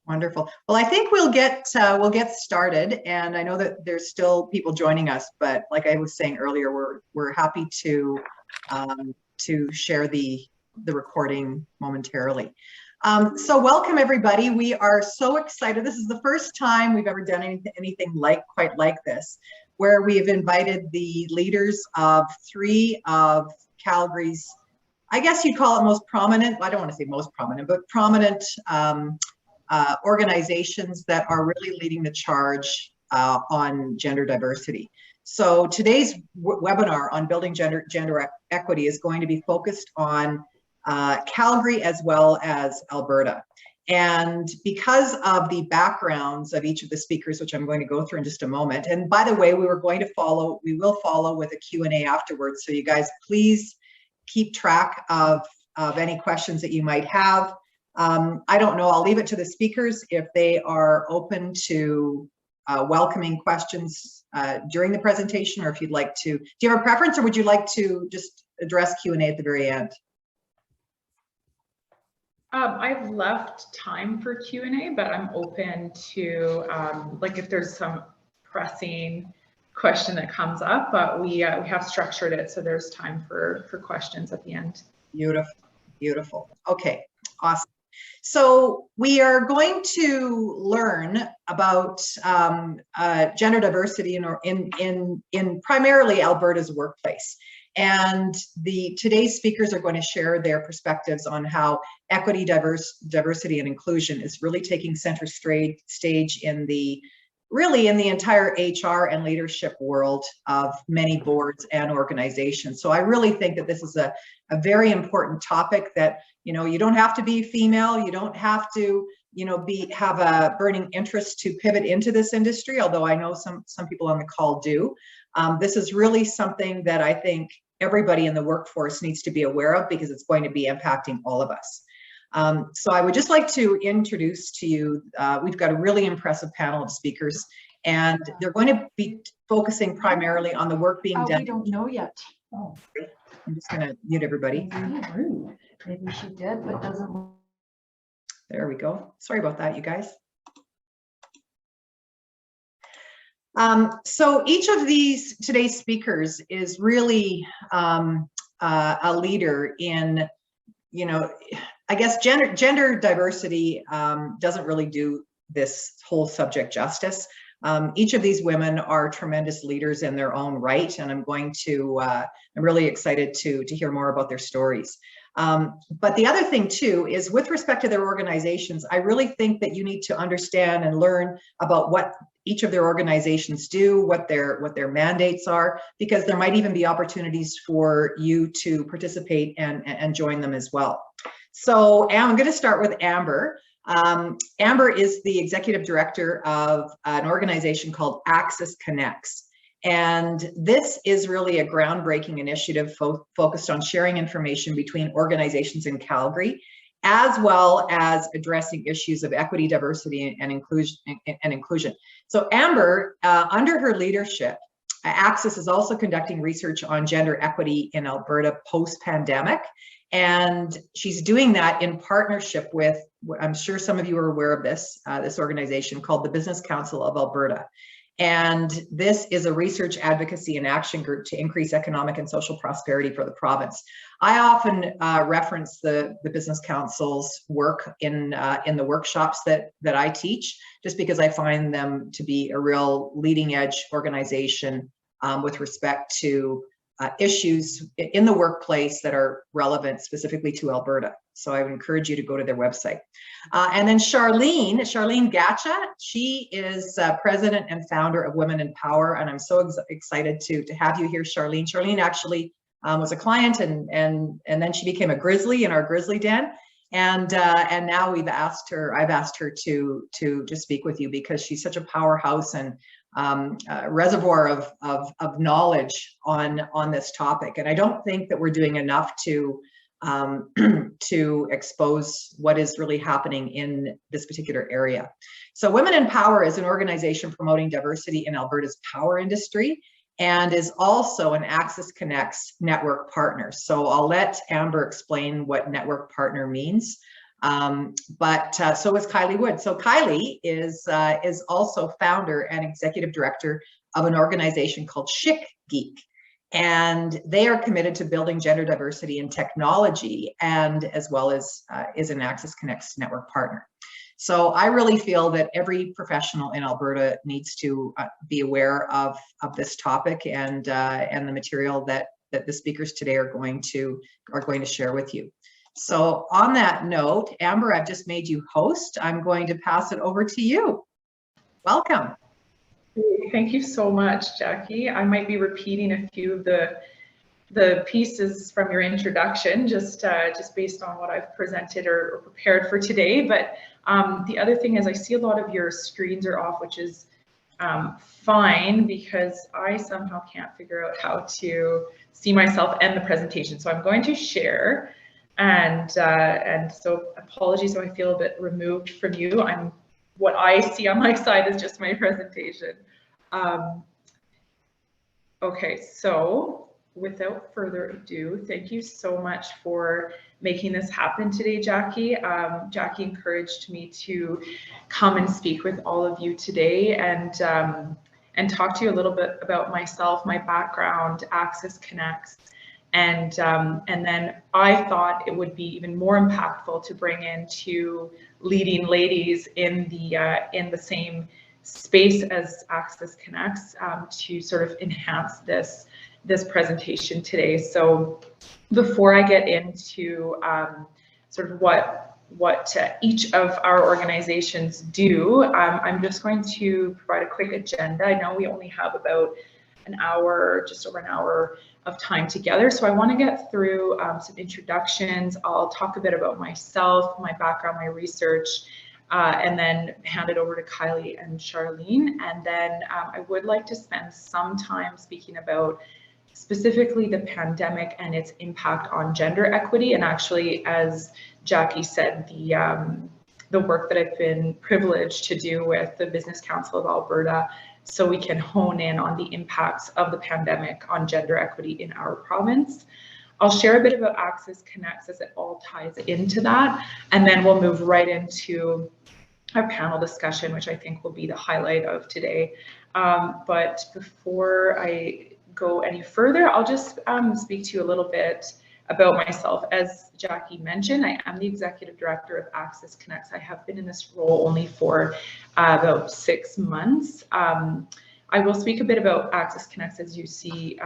Wonderful. Well, I think we'll get started, and I know that there's still people joining us, but like I was saying earlier, we're happy to share the recording momentarily. So welcome everybody. We are so excited. This is the first time we've ever done anything quite like this, where we have invited the leaders of three of Calgary's, I guess you'd call it most prominent, I don't want to say most prominent, but prominent organizations that are really leading the charge on gender diversity. So today's webinar on building gender equity is going to be focused on Calgary as well as Alberta. And because of the backgrounds of each of the speakers, which I'm going to go through in just a moment, and by the way, we will follow with a Q&A afterwards. So you guys, please keep track of any questions that you might have. I don't know, I'll leave it to the speakers if they are open to welcoming questions during the presentation, or if you'd like to, do you have a preference, or would you like to just address Q&A at the very end? I've left time for Q&A, but I'm open to, like if there's some pressing question that comes up, but we have structured it so there's time for questions at the end. Beautiful, beautiful. Okay, awesome. So we are going to learn about gender diversity in primarily Alberta's workplace. And today's speakers are going to share their perspectives on how equity, diversity, and inclusion is really taking center stage in the entire HR and leadership world of many boards and organizations. So I really think that this is a very important topic that, you don't have to be female, you don't have to, have a burning interest to pivot into this industry, although I know some people on the call do. This is really something that I think everybody in the workforce needs to be aware of, because it's going to be impacting all of us. So I would just like to introduce to you, we've got a really impressive panel of speakers, and they're going to be focusing primarily on the work being done. We don't know yet. Oh, I'm just going to mute everybody. Maybe she did, but doesn't. There we go. Sorry about that, you guys. So each of today's speakers is really a leader in, I guess gender diversity doesn't really do this whole subject justice. Each of these women are tremendous leaders in their own right, and I'm really excited to hear more about their stories. But the other thing too is, with respect to their organizations, I really think that you need to understand and learn about what each of their organizations do, what their mandates are, because there might even be opportunities for you to participate and join them as well. So I'm going to start with Amber. Amber is the executive director of an organization called Access Connects. And this is really a groundbreaking initiative focused on sharing information between organizations in Calgary, as well as addressing issues of equity, diversity, and inclusion. So Amber, under her leadership, Access is also conducting research on gender equity in Alberta post-pandemic. And she's doing that in partnership with, I'm sure some of you are aware of this organization called the Business Council of Alberta. And this is a research, advocacy, and action group to increase economic and social prosperity for the province. I often reference the Business Council's work in the workshops that I teach, just because I find them to be a real leading edge organization with respect to issues in the workplace that are relevant specifically to Alberta. So I would encourage you to go to their website. And then Charlene Gacha, she is president and founder of Women in Power, and I'm so excited to have you here, Charlene. Charlene actually was a client, and then she became a grizzly in our grizzly den, and now I've asked her to just speak with you, because she's such a powerhouse and reservoir of knowledge on this topic. And I don't think that we're doing enough to expose what is really happening in this particular area. So Women in Power is an organization promoting diversity in Alberta's power industry, and is also an Access Connects network partner. So I'll let Amber explain what network partner means. So is Kylie Woods. So Kylie is also founder and executive director of an organization called Chic Geek. And they are committed to building gender diversity in technology, and as well as is an Access Connects network partner. So I really feel that every professional in Alberta needs to be aware of this topic and the material that the speakers today are going to share with you. So on that note, Amber, I've just made you host. I'm going to pass it over to you. Welcome. Thank you so much, Jackie. I might be repeating a few of the pieces from your introduction, just based on what I've presented or prepared for today. But the other thing is I see a lot of your screens are off, which is fine, because I somehow can't figure out how to see myself and the presentation. So I'm going to share, and so apologies if I feel a bit removed from you. What I see on my side is just my presentation. Okay, so without further ado, thank you so much for making this happen today, Jackie. Jackie encouraged me to come and speak with all of you today and talk to you a little bit about myself, my background, Access Connects, and then I thought it would be even more impactful to bring in two leading ladies in the same space as Access Connects to sort of enhance this presentation today. So before I get into sort of what each of our organizations do, I'm just going to provide a quick agenda. I know we only have about an hour, just over an hour of time together. So I want to get through some introductions. I'll talk a bit about myself, my background, my research, and then hand it over to Kylie and Charlene. And then I would like to spend some time speaking about specifically the pandemic and its impact on gender equity. And actually, as Jackie said, the work that I've been privileged to do with the Business Council of Alberta, so we can hone in on the impacts of the pandemic on gender equity in our province. I'll share a bit about Access Connects as it all ties into that, and then we'll move right into our panel discussion, which I think will be the highlight of today. But before I go any further, I'll just speak to you a little bit about myself. As Jackie mentioned, I am the executive director of Access Connects. I have been in this role only for about 6 months. I will speak a bit about Access Connects as you see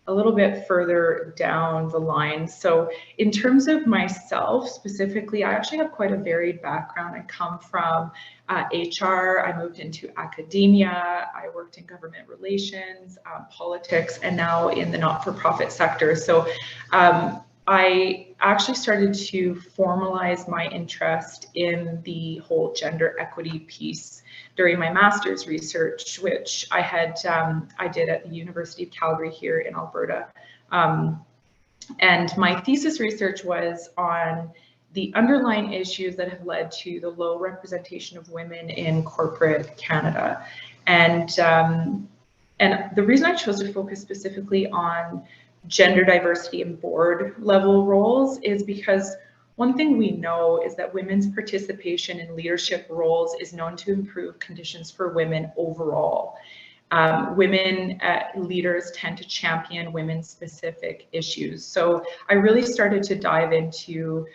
a little bit further down the line. So in terms of myself specifically, I actually have quite a varied background. I come from HR, I moved into academia, I worked in government relations, politics, and now in the not-for-profit sector. So I actually started to formalize my interest in the whole gender equity piece during my master's research, which I did at the University of Calgary here in Alberta. And my thesis research was on the underlying issues that have led to the low representation of women in corporate Canada. And the reason I chose to focus specifically on gender diversity in board level roles is because one thing we know is that women's participation in leadership roles is known to improve conditions for women overall. Women leaders tend to champion women-specific issues. So I really started to dive into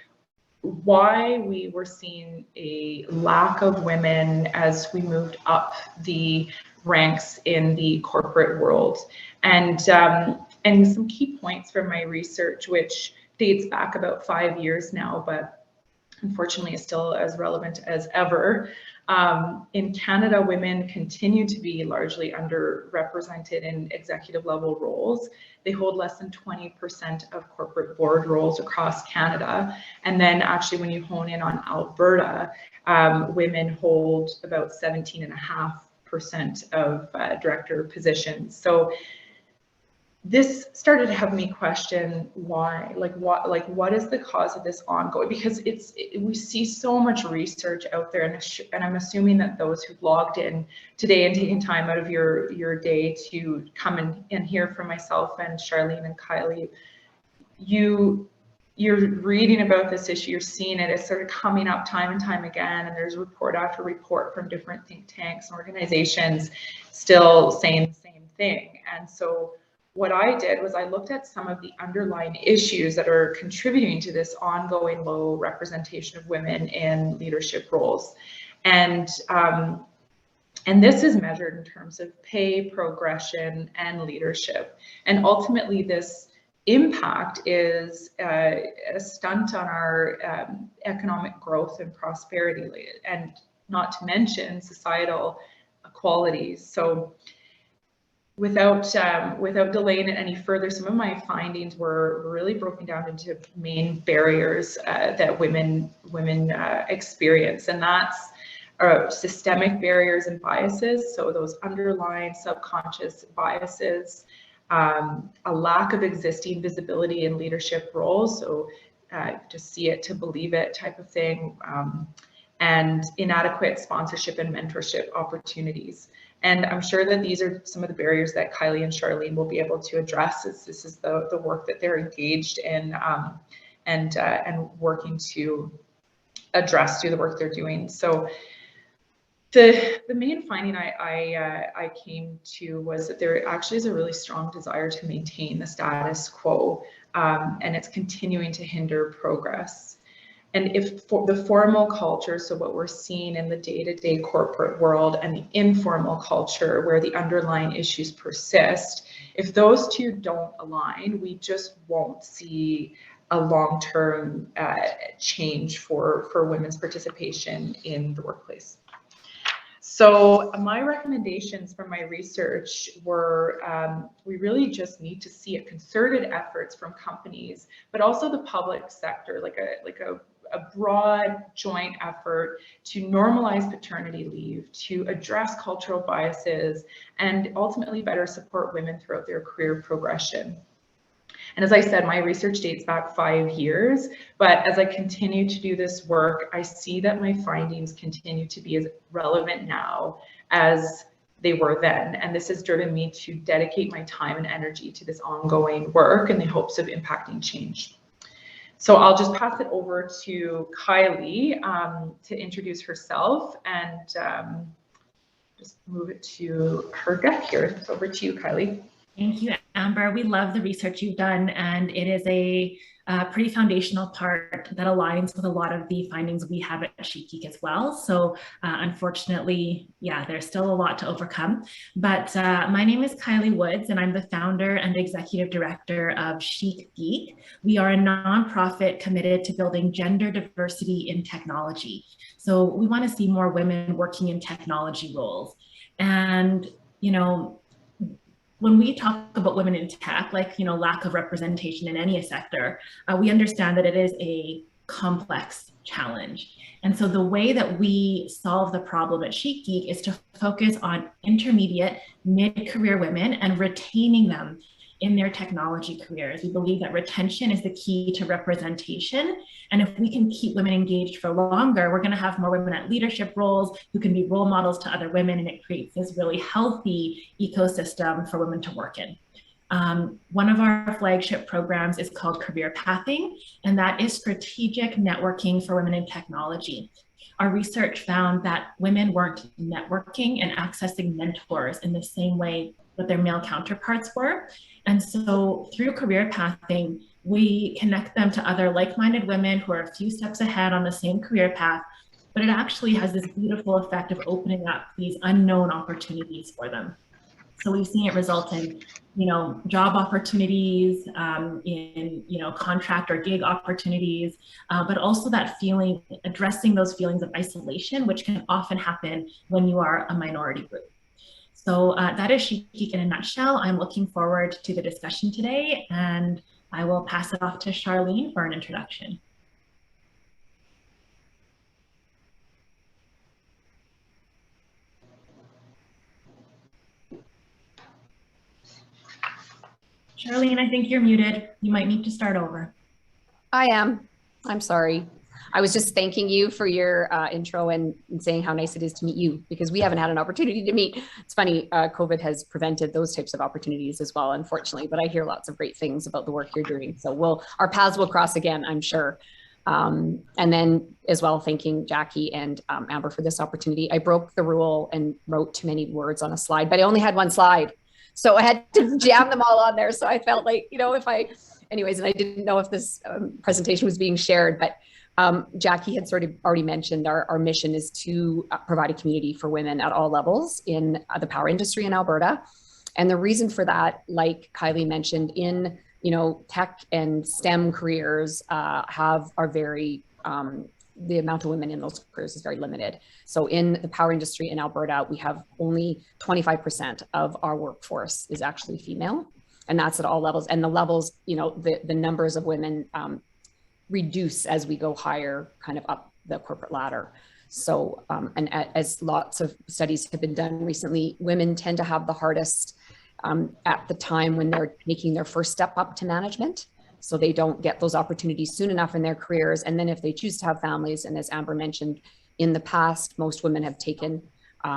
why we were seeing a lack of women as we moved up the ranks in the corporate world. And some key points from my research, which dates back about 5 years now, but unfortunately is still as relevant as ever. In Canada, women continue to be largely underrepresented in executive level roles. They hold less than 20% of corporate board roles across Canada. And then actually when you hone in on Alberta, women hold about 17.5% of director positions. So this started to have me question why, what is the cause of this ongoing? Because we see so much research out there, and I'm assuming that those who've logged in today and taken time out of your day to come and hear from myself and Charlene and Kylie, you you're reading about this issue, you're seeing it, it's sort of coming up time and time again, and there's report after report from different think tanks and organizations still saying the same thing. And so what I did was I looked at some of the underlying issues that are contributing to this ongoing low representation of women in leadership roles. And this is measured in terms of pay, progression, and leadership. And ultimately, this impact is a stunt on our economic growth and prosperity, and not to mention societal equalities. So without delaying it any further, some of my findings were really broken down into main barriers that women experience, and that's systemic barriers and biases. So those underlying subconscious biases, a lack of existing visibility in leadership roles, so to see it to believe it type of thing, and inadequate sponsorship and mentorship opportunities. And I'm sure that these are some of the barriers that Kylie and Charlene will be able to address, as this is the work that they're engaged in, and working to address through the work they're doing. So the main finding I came to was that there actually is a really strong desire to maintain the status quo, and it's continuing to hinder progress. And if for the formal culture, so what we're seeing in the day-to-day corporate world, and the informal culture where the underlying issues persist, if those two don't align, we just won't see a long-term change for women's participation in the workplace. So my recommendations from my research were, we really just need to see a concerted efforts from companies, but also the public sector, like a broad joint effort to normalize paternity leave, to address cultural biases, and ultimately better support women throughout their career progression. And as I said, my research dates back 5 years, but as I continue to do this work, I see that my findings continue to be as relevant now as they were then. And this has driven me to dedicate my time and energy to this ongoing work in the hopes of impacting change. So I'll just pass it over to Kylie to introduce herself, and just move it to her deck here. So over to you, Kylie. Thank you, Amber. We love the research you've done, and it is a pretty foundational part that aligns with a lot of the findings we have at SheGeek as well. So unfortunately, yeah, there's still a lot to overcome. But my name is Kylie Woods, and I'm the founder and executive director of SheGeek. We are a nonprofit committed to building gender diversity in technology. So we want to see more women working in technology roles. And, you know, when we talk about women in tech, like, you know, lack of representation in any sector, we understand that it is a complex challenge. And so the way that we solve the problem at SheGeek is to focus on intermediate, mid-career women and retaining them in their technology careers. We believe that retention is the key to representation. And if we can keep women engaged for longer, we're going to have more women at leadership roles who can be role models to other women. And it creates this really healthy ecosystem for women to work in. One of our flagship programs is called Career Pathing, and that is strategic networking for women in technology. Our research found that women weren't networking and accessing mentors in the same way that their male counterparts were. And so through Career Pathing, we connect them to other like-minded women who are a few steps ahead on the same career path, but it actually has this beautiful effect of opening up these unknown opportunities for them. So we've seen it result in, you know, job opportunities, in, you know, contract or gig opportunities, but also that feeling, addressing those feelings of isolation, which can often happen when you are a minority group. So that is SheGeek in a nutshell. I'm looking forward to the discussion today, and I will pass it off to Charlene for an introduction. Charlene, I think you're muted. You might need to start over. I am. I'm sorry. I was just thanking you for your intro and saying how nice it is to meet you, because we haven't had an opportunity to meet. It's funny, COVID has prevented those types of opportunities as well, unfortunately, but I hear lots of great things about the work you're doing. So our paths will cross again, I'm sure. And then as well, thanking Jackie and Amber for this opportunity. I broke the rule and wrote too many words on a slide, but I only had one slide. So I had to jam them all on there. So I felt like, anyways, and I didn't know if this presentation was being shared, but Jackie had sort of already mentioned our mission is to provide a community for women at all levels in the power industry in Alberta. And the reason for that, like Kylie mentioned, in tech and STEM careers are very, the amount of women in those careers is very limited. So in the power industry in Alberta, we have only 25% of our workforce is actually female. And that's at all levels. And the levels, the numbers of women reduce as we go higher, kind of up the corporate ladder. So, and as lots of studies have been done recently, women tend to have the hardest at the time when they're making their first step up to management. So they don't get those opportunities soon enough in their careers. And then if they choose to have families, and as Amber mentioned, in the past, most women have taken,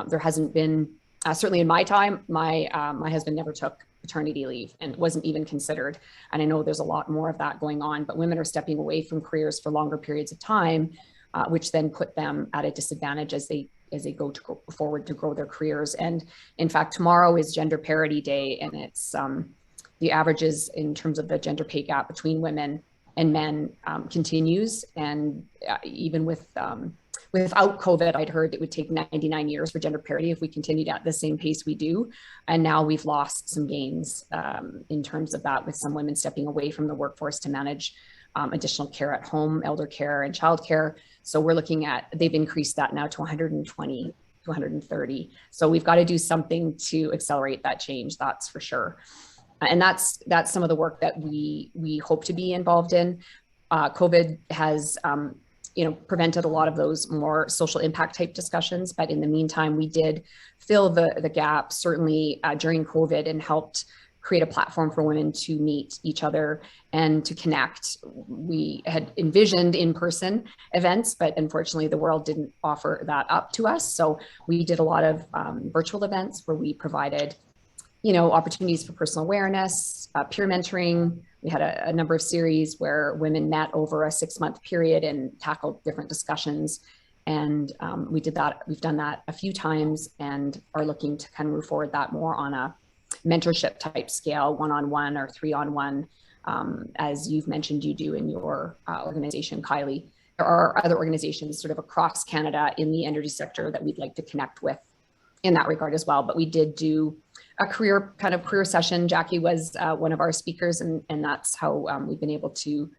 there hasn't been, certainly in my time, my husband never took paternity leave and wasn't even considered. And I know there's a lot more of that going on, but women are stepping away from careers for longer periods of time, which then put them at a disadvantage as they go forward to grow their careers. And in fact, tomorrow is Gender Parity Day, and it's the averages in terms of the gender pay gap between women and men continues. And even without COVID, I'd heard it would take 99 years for gender parity if we continued at the same pace we do. And now we've lost some gains in terms of that, with some women stepping away from the workforce to manage additional care at home, elder care and childcare. So we're looking at, they've increased that now to 120 to 130. So we've got to do something to accelerate that change, that's for sure. And that's some of the work that we hope to be involved in. COVID has prevented a lot of those more social impact type discussions, but in the meantime, we did fill the gap certainly during COVID, and helped create a platform for women to meet each other and to connect. We had envisioned in-person events, but unfortunately the world didn't offer that up to us. So we did a lot of virtual events where we provided opportunities for personal awareness, peer mentoring. We had a number of series where women met over a 6-month period and tackled different discussions. And we did that. We've done that a few times and are looking to kind of move forward that more on a mentorship type scale, 1-on-1 or 3-on-1, as you've mentioned you do in your organization, Kylie. There are other organizations sort of across Canada in the energy sector that we'd like to connect with in that regard as well. But we did do a career session. Jackie was one of our speakers, and that's how we've been able to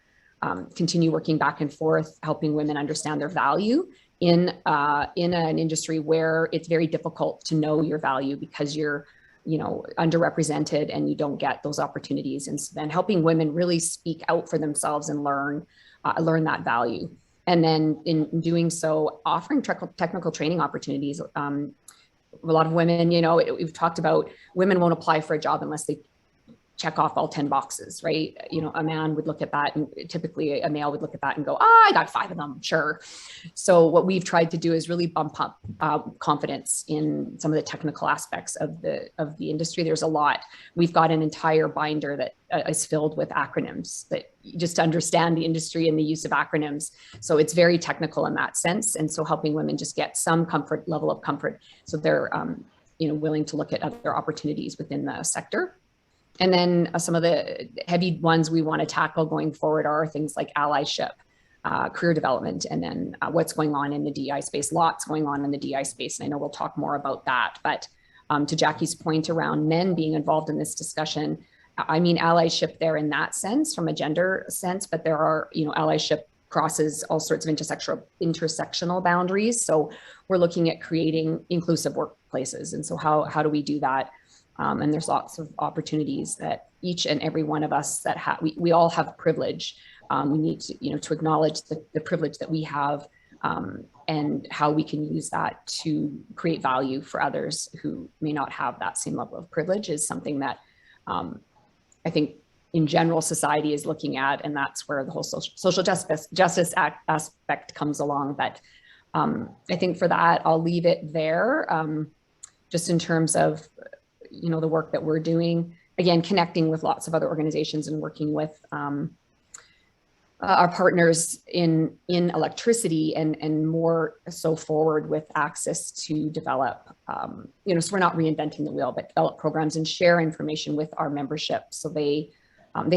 continue working back and forth, helping women understand their value in an industry where it's very difficult to know your value because you're underrepresented and you don't get those opportunities. And so then helping women really speak out for themselves and learn that value. And then in doing so, offering technical training opportunities. A lot of women, we've talked about women won't apply for a job unless they check off all 10 boxes, right? A man would look at that, and typically a male would look at that and go, I got 5 of them, sure. So what we've tried to do is really bump up confidence in some of the technical aspects of the industry. There's a lot. We've got an entire binder that is filled with acronyms, that just to understand the industry and the use of acronyms. So it's very technical in that sense. And so helping women just get some level of comfort, so they're willing to look at other opportunities within the sector. And then some of the heavy ones we want to tackle going forward are things like allyship, career development, and then what's going on in the DEI space. Lots going on in the DEI space, and I know we'll talk more about that. But to Jackie's point around men being involved in this discussion, I mean allyship there in that sense, from a gender sense, but there are, allyship crosses all sorts of intersectional boundaries. So we're looking at creating inclusive workplaces. And so how do we do that? And there's lots of opportunities that each and every one of us that we all have privilege. We need to, to acknowledge the privilege that we have, and how we can use that to create value for others who may not have that same level of privilege is something that I think in general society is looking at, and that's where the whole social justice aspect comes along. But I think for that, I'll leave it there. Just in terms of, you know, the work that we're doing, again, connecting with lots of other organizations and working with our partners in electricity and more so forward with access to develop, you know, so we're not reinventing the wheel, but develop programs and share information with our membership. So they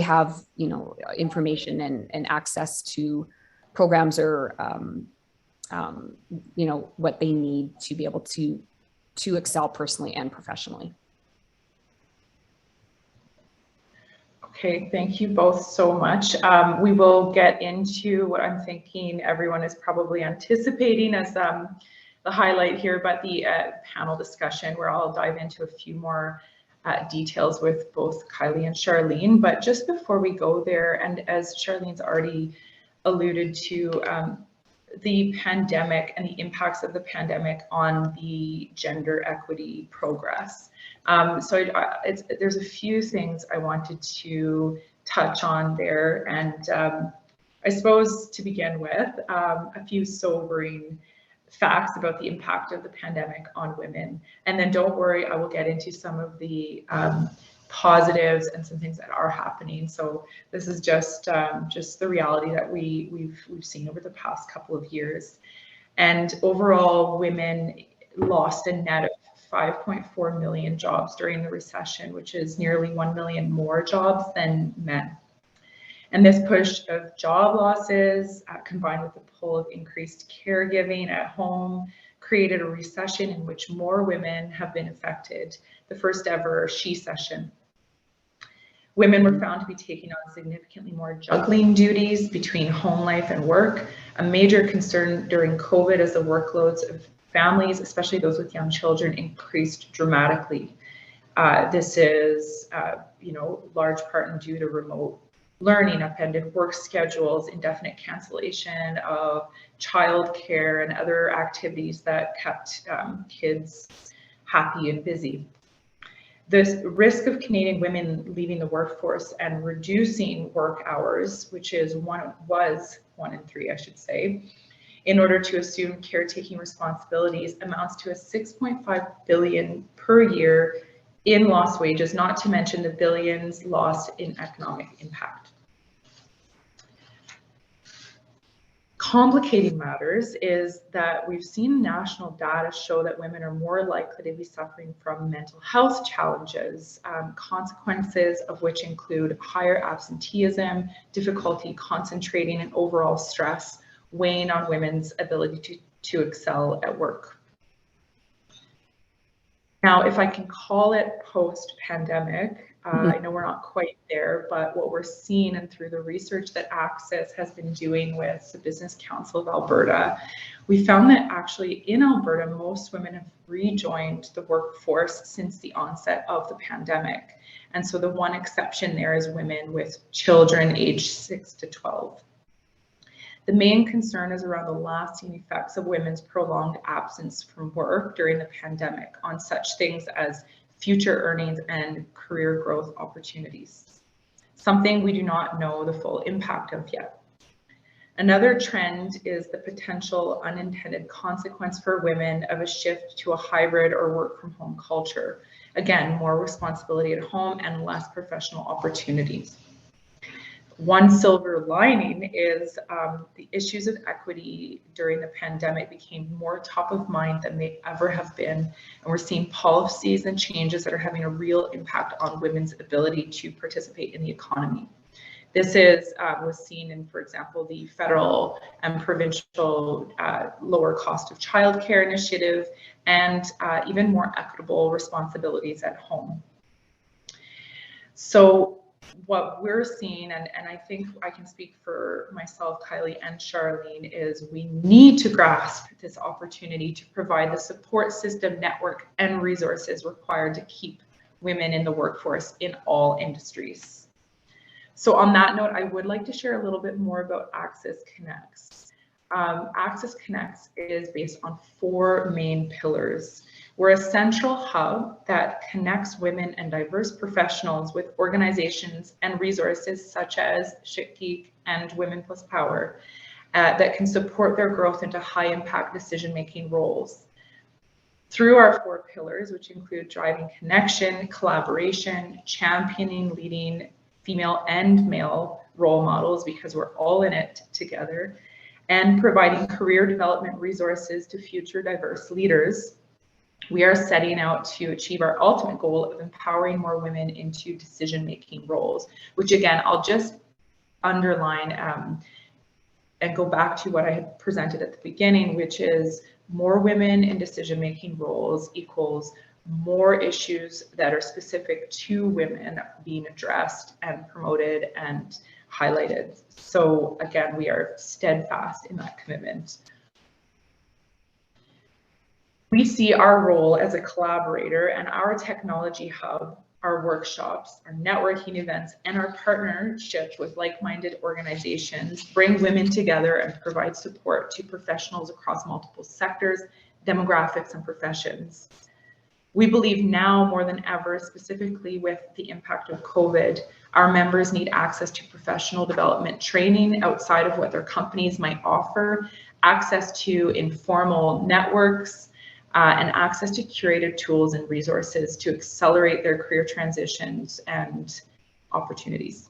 have, you know, information and access to programs or, you know, what they need to be able to excel personally and professionally. Okay, thank you both so much. We will get into what I'm thinking everyone is probably anticipating as the highlight here, but the panel discussion where I'll dive into a few more details with both Kylie and Charlene. But just before we go there, and as Charlene's already alluded to, the pandemic and the impacts of the pandemic on the gender equity progress. So there's a few things I wanted to touch on there. And I suppose to begin with, a few sobering facts about the impact of the pandemic on women. And then don't worry, I will get into some of the positives and some things that are happening. So this is just the reality that we've seen over the past couple of years. And overall, women lost a net of 5.4 million jobs during the recession, which is nearly 1 million more jobs than men. And this push of job losses, combined with the pull of increased caregiving at home, created a recession in which more women have been affected, the first ever she-cession. Women were found to be taking on significantly more juggling duties between home life and work, a major concern during COVID as the workloads of families, especially those with young children, increased dramatically. This is, you know, large part due to remote learning, upended work schedules, indefinite cancellation of childcare and other activities that kept kids happy and busy. The risk of Canadian women leaving the workforce and reducing work hours, which was 1 in 3, I should say, in order to assume caretaking responsibilities, amounts to a 6.5 billion per year in lost wages, not to mention the billions lost in economic impact. Complicating matters is that we've seen national data show that women are more likely to be suffering from mental health challenges, consequences of which include higher absenteeism, difficulty concentrating, and overall stress, weighing on women's ability to excel at work. Now, if I can call it post-pandemic, I know we're not quite there, but what we're seeing and through the research that Access has been doing with the Business Council of Alberta, we found that actually in Alberta, most women have rejoined the workforce since the onset of the pandemic. And so the one exception there is women with children aged 6 to 12. The main concern is around the lasting effects of women's prolonged absence from work during the pandemic on such things as future earnings and career growth opportunities, something we do not know the full impact of yet. Another trend is the potential unintended consequence for women of a shift to a hybrid or work from home culture. Again, more responsibility at home and less professional opportunities. One silver lining is the issues of equity during the pandemic became more top of mind than they ever have been. And we're seeing policies and changes that are having a real impact on women's ability to participate in the economy. This was seen in, for example, the federal and provincial lower cost of childcare initiative and even more equitable responsibilities at home. So what we're seeing, and I think I can speak for myself, Kylie, and Charlene, is we need to grasp this opportunity to provide the support system, network, and resources required to keep women in the workforce in all industries. So on that note, I would like to share a little bit more about Access Connects. Access Connects is based on 4 main pillars. We're a central hub that connects women and diverse professionals with organizations and resources such as Chic Geek and Women Plus Power that can support their growth into high impact decision-making roles. Through our 4 pillars, which include driving connection, collaboration, championing, leading female and male role models, because we're all in it together, and providing career development resources to future diverse leaders, we are setting out to achieve our ultimate goal of empowering more women into decision-making roles, which again, I'll just underline and go back to what I had presented at the beginning, which is more women in decision-making roles equals more issues that are specific to women being addressed and promoted and highlighted. So again, we are steadfast in that commitment. We see our role as a collaborator and our technology hub, our workshops, our networking events, and our partnership with like-minded organizations bring women together and provide support to professionals across multiple sectors, demographics, and professions. We believe now more than ever, specifically with the impact of COVID, our members need access to professional development training outside of what their companies might offer, access to informal networks, and access to curated tools and resources to accelerate their career transitions and opportunities.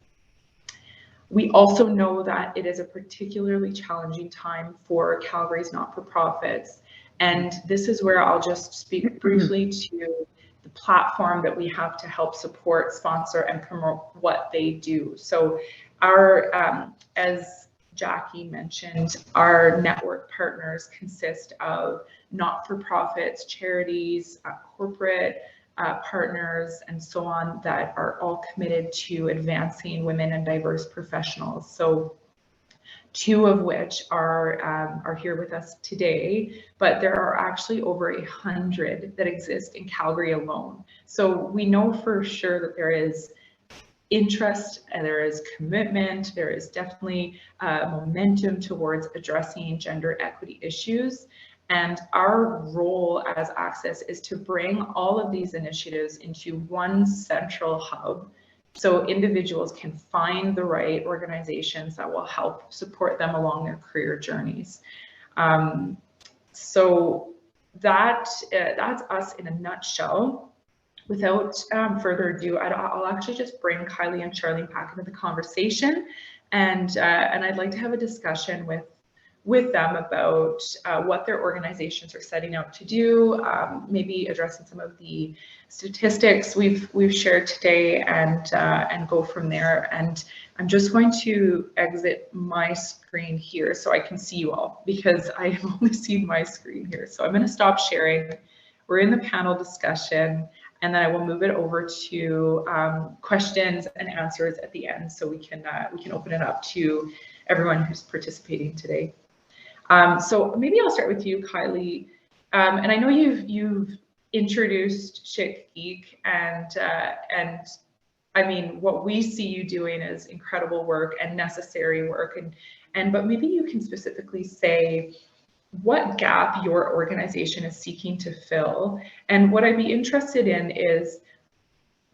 We also know that it is a particularly challenging time for Calgary's not-for-profits. And this is where I'll just speak briefly to the platform that we have to help support, sponsor, and promote what they do. So our, as Jackie mentioned, our network partners consist of not-for-profits, charities, corporate partners, and so on, that are all committed to advancing women and diverse professionals. So 2 of which are here with us today, but there are actually over 100 that exist in Calgary alone. So we know for sure that there is interest and there is commitment, there is definitely momentum towards addressing gender equity issues. And our role as Access is to bring all of these initiatives into one central hub, so individuals can find the right organizations that will help support them along their career journeys. So that's us in a nutshell. Without further ado, I'll actually just bring Kylie and Charlene back into the conversation, and I'd like to have a discussion with them about what their organizations are setting out to do, maybe addressing some of the statistics we've shared today, and go from there. And I'm just going to exit my screen here so I can see you all, because I have only seen my screen here. So I'm going to stop sharing. We're in the panel discussion, and then I will move it over to questions and answers at the end, so we can open it up to everyone who's participating today. So maybe I'll start with you, Kylie. And I know you've introduced Chic Geek, and I mean, what we see you doing is incredible work and necessary work, but maybe you can specifically say what gap your organization is seeking to fill. And what I'd be interested in is,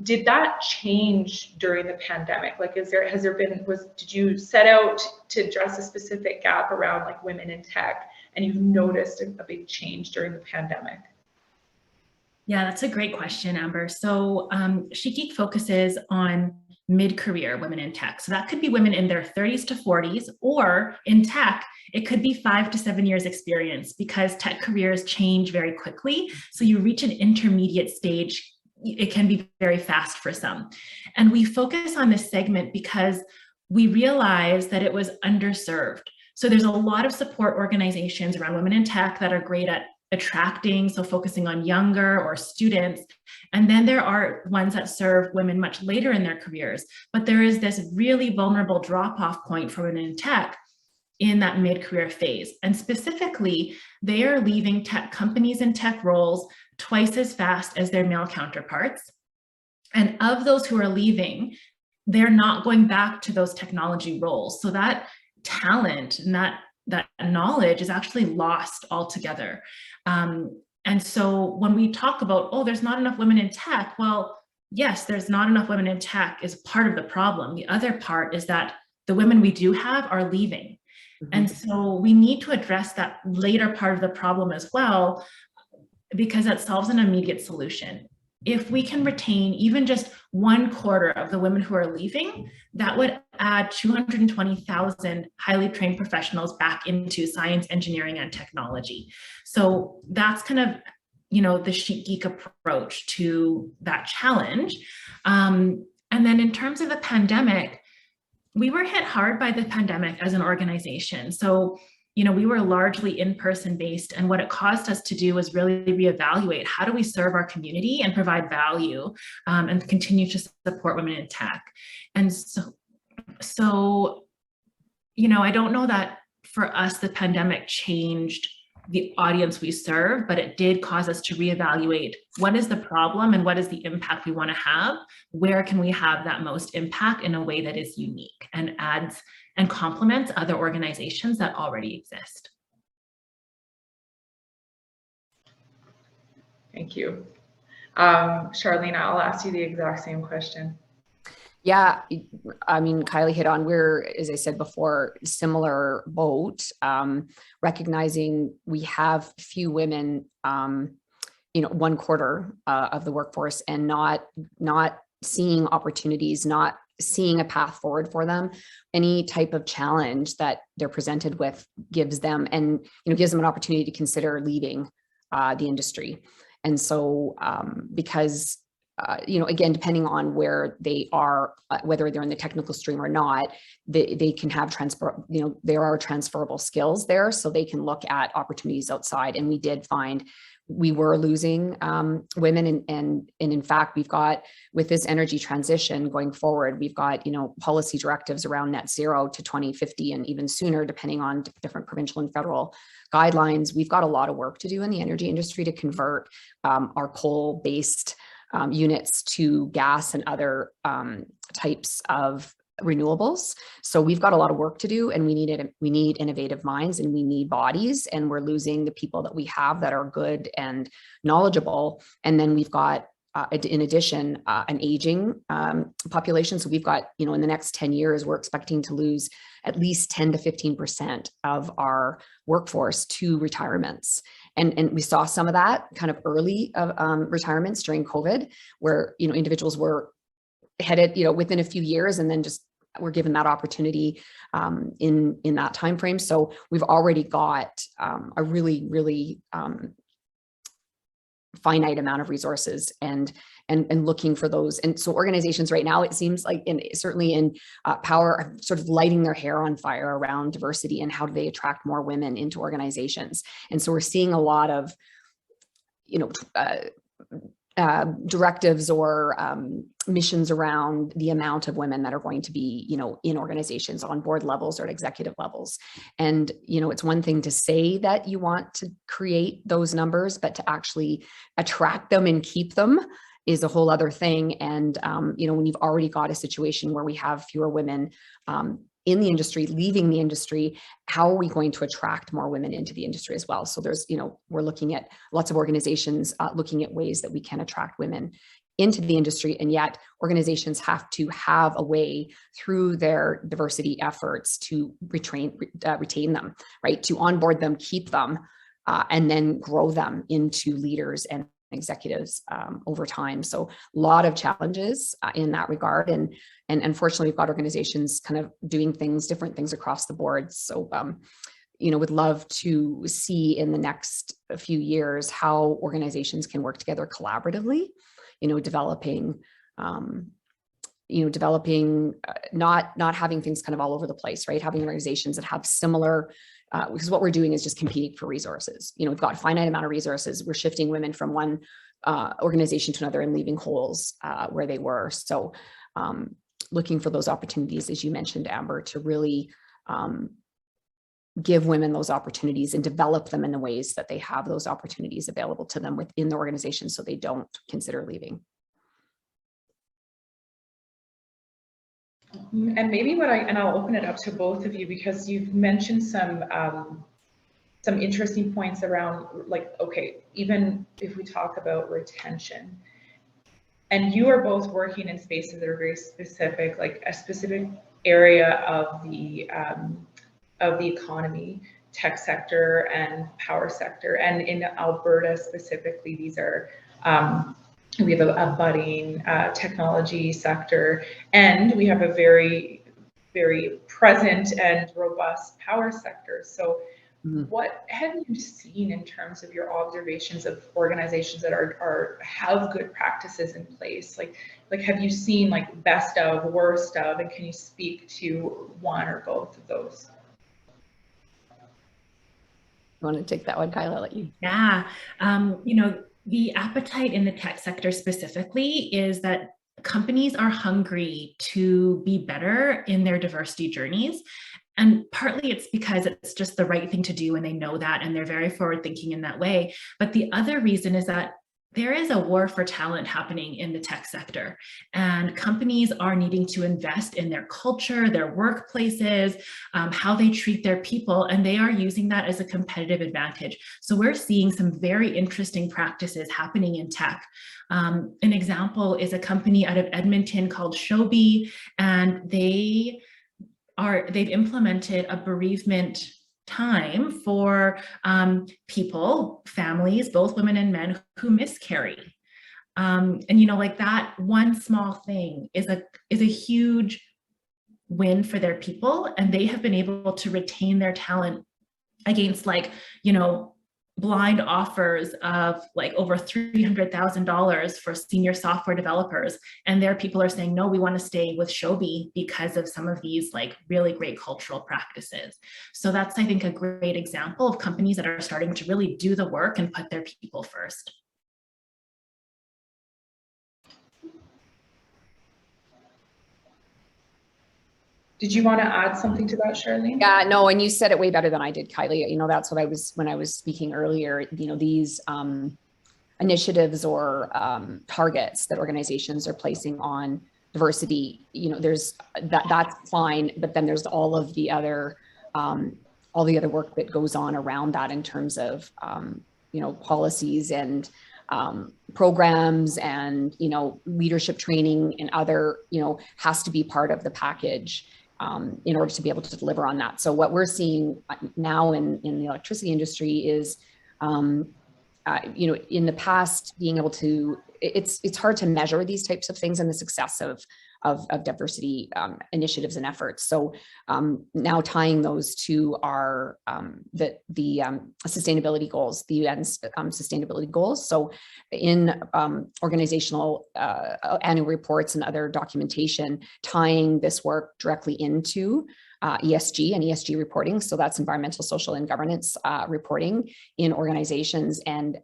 did that change during the pandemic? Like, did you set out to address a specific gap around like women in tech, and you've noticed a big change during the pandemic? Yeah, that's a great question, Amber. So Chic Geek focuses on mid-career women in tech. So that could be women in their 30s to 40s, or in tech, it could be 5 to 7 years experience, because tech careers change very quickly. So you reach an intermediate stage, it can be very fast for some. And we focus on this segment because we realized that it was underserved. So there's a lot of support organizations around women in tech that are great at attracting, so focusing on younger or students. And then there are ones that serve women much later in their careers. But there is this really vulnerable drop-off point for women in tech in that mid-career phase. And specifically, they are leaving tech companies and tech roles twice as fast as their male counterparts. And of those who are leaving, they're not going back to those technology roles. So that talent and that that knowledge is actually lost altogether. And so when we talk about, oh, there's not enough women in tech, well, yes, there's not enough women in tech is part of the problem. The other part is that the women we do have are leaving. And so we need to address that later part of the problem as well, because that solves an immediate solution. If we can retain even just 1/4 of the women who are leaving, that would add 220,000 highly trained professionals back into science, engineering, and technology. So that's kind of, you know, the Chic Geek approach to that challenge. And then in terms of the pandemic, we were hit hard by the pandemic as an organization. So, you know, we were largely in-person based, and what it caused us to do was really reevaluate how do we serve our community and provide value and continue to support women in tech. And so, you know, I don't know that for us, the pandemic changed the audience we serve, but it did cause us to reevaluate what is the problem and what is the impact we want to have. Where can we have that most impact in a way that is unique and adds and complements other organizations that already exist. Thank you. Charlene, I'll ask you the exact same question. Yeah, I mean, Kylie hit on, we're, as I said before, similar boat, recognizing we have few women, you know, 1/4 of the workforce, and not seeing opportunities, not seeing a path forward for them. Any type of challenge that they're presented with gives them, and, you know, gives them an opportunity to consider leaving the industry. And so because you know, again, depending on where they are, whether they're in the technical stream or not, they can have you know, there are transferable skills there, so they can look at opportunities outside. And we did find we were losing women, and in fact, we've got, with this energy transition going forward, we've got, you know, policy directives around net zero to 2050 and even sooner, depending on different provincial and federal guidelines. We've got a lot of work to do in the energy industry to convert our coal-based units to gas and other types of renewables. So we've got a lot of work to do, and we need innovative minds, and we need bodies, and we're losing the people that we have that are good and knowledgeable. And then we've got, in addition, an aging population. So we've got, you know, in the next 10 years, we're expecting to lose at least 10 to 15% of our workforce to retirements. And we saw some of that kind of early retirements during COVID, where, you know, individuals were headed, you know, within a few years, and then just were given that opportunity in that time frame. So we've already got a really finite amount of resources and looking for those. And so organizations right now, it seems like, certainly in power, are sort of lighting their hair on fire around diversity and how do they attract more women into organizations. And so we're seeing a lot of, you know, directives or missions around the amount of women that are going to be, you know, in organizations on board levels or at executive levels. And, you know, it's one thing to say that you want to create those numbers, but to actually attract them and keep them is a whole other thing. And, you know, when you've already got a situation where we have fewer women in the industry, leaving the industry, how are we going to attract more women into the industry as well? So there's, you know, we're looking at lots of organizations looking at ways that we can attract women into the industry, and yet organizations have to have a way through their diversity efforts to retain them, right? To onboard them, keep them, and then grow them into leaders and executives over time. So a lot of challenges in that regard. And unfortunately, we've got organizations kind of doing different things across the board. So, you know, would love to see in the next few years how organizations can work together collaboratively, you know, developing, not having things kind of all over the place, right? Having organizations that have similar, because what we're doing is just competing for resources. You know, we've got a finite amount of resources. We're shifting women from one organization to another and leaving holes where they were. So looking for those opportunities, as you mentioned, Amber, to really give women those opportunities and develop them in the ways that they have those opportunities available to them within the organization, so they don't consider leaving. And maybe I'll open it up to both of you, because you've mentioned some interesting points around, like, okay, even if we talk about retention, and you are both working in spaces that are very specific, like a specific area of the economy, tech sector and power sector. And in Alberta specifically, these are, we have a budding technology sector, and we have a very, very present and robust power sector. So what have you seen in terms of your observations of organizations that have good practices in place? Like have you seen like best of, worst of, and can you speak to one or both of those? You want to take that one, Kylie? I'll let you. Yeah, the appetite in the tech sector specifically is that companies are hungry to be better in their diversity journeys. And partly it's because it's just the right thing to do, and they know that, and they're very forward thinking in that way. But the other reason is that there is a war for talent happening in the tech sector, and companies are needing to invest in their culture, their workplaces, how they treat their people, and they are using that as a competitive advantage. So we're seeing some very interesting practices happening in tech. An example is a company out of Edmonton called Shobi, and they've implemented a bereavement time for people, families, both women and men, who miscarry. And like that one small thing is a huge win for their people, and they have been able to retain their talent against blind offers of like over $300,000 for senior software developers. And their people are saying, no, we want to stay with Shobi because of some of these like really great cultural practices. So that's, I think, a great example of companies that are starting to really do the work and put their people first. Did you want to add something to that, Charlene? Yeah, no, and you said it way better than I did, Kylie. That's what when I was speaking earlier, these initiatives or targets that organizations are placing on diversity, there's that's fine, but then there's all the other work that goes on around that in terms of policies and programs and leadership training and other has to be part of the package in order to be able to deliver on that. So what we're seeing now in the electricity industry is in the past, being able to, it's hard to measure these types of things and the success of diversity initiatives and efforts. So now tying those to our the sustainability goals, the UN's sustainability goals. So in organizational annual reports and other documentation, tying this work directly into ESG and ESG reporting. So that's environmental, social, and governance reporting in organizations, and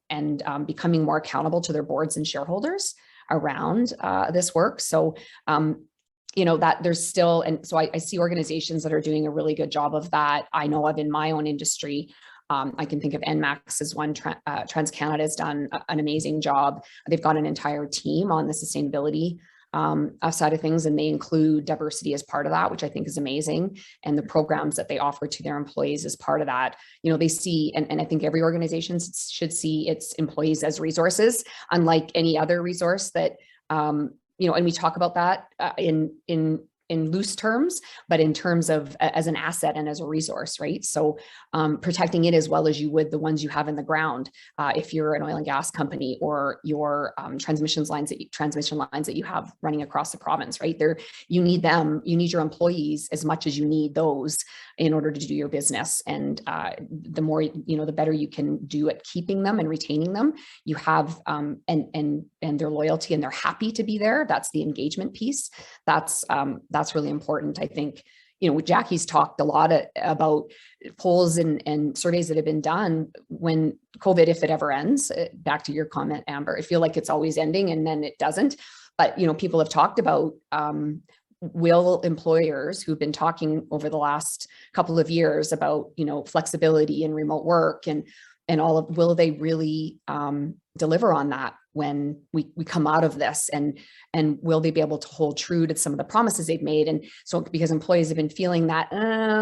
becoming more accountable to their boards and shareholders around this work. So, that there's still, and so I see organizations that are doing a really good job of that. I know of in my own industry, I can think of NMAX as one. TransCanada has done an amazing job. They've got an entire team on the sustainability side of things, and they include diversity as part of that, which I think is amazing. And the programs that they offer to their employees as part of that, they see, and I think every organization should see its employees as resources, unlike any other resource that, and we talk about that in loose terms, but in terms of as an asset and as a resource, right? So protecting it as well as you would the ones you have in the ground. If you're an oil and gas company, or your transmission lines that you have running across the province, right? You need them, you need your employees as much as you need those in order to do your business. And the more, the better you can do at keeping them and retaining them. You have and their loyalty, and they're happy to be there. That's the engagement piece. That's really important. I think, Jackie's talked a lot about polls and surveys that have been done when COVID, if it ever ends. Back to your comment, Amber, I feel like it's always ending and then it doesn't. But, people have talked about, will employers who've been talking over the last couple of years about, flexibility and remote work and all of, will they really deliver on that when we come out of this, and will they be able to hold true to some of the promises they've made? And so because employees have been feeling that,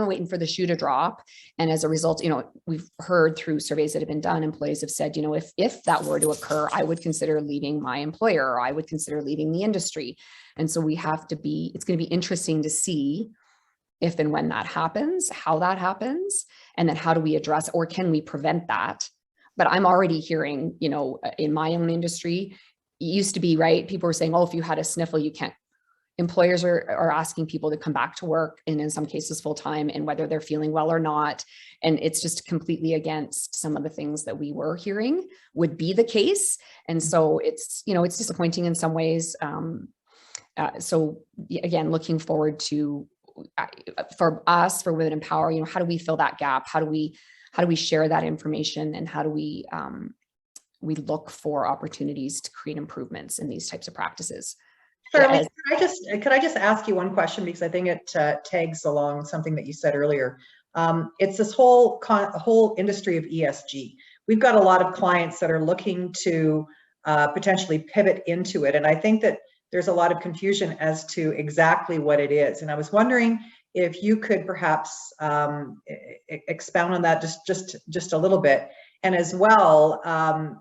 waiting for the shoe to drop. And as a result, we've heard through surveys that have been done, employees have said, if that were to occur, I would consider leaving my employer, or I would consider leaving the industry. And so it's going to be interesting to see if and when that happens, how that happens, and then how do we address, or can we prevent that? But I'm already hearing, in my own industry, it used to be, right, people were saying, oh, if you had a sniffle, you can't. Employers are asking people to come back to work, and in some cases full time, and whether they're feeling well or not. And it's just completely against some of the things that we were hearing would be the case. And so it's disappointing in some ways. So again, looking forward to, for us, for Women Empower, how do we fill that gap? How do we share that information, and how do we look for opportunities to create improvements in these types of practices? Charlie, could I just ask you one question, because I think it tags along something that you said earlier. It's this whole industry of ESG. We've got a lot of clients that are looking to potentially pivot into it, and I think that there's a lot of confusion as to exactly what it is. And I was wondering if you could perhaps expound on that just a little bit. And as well,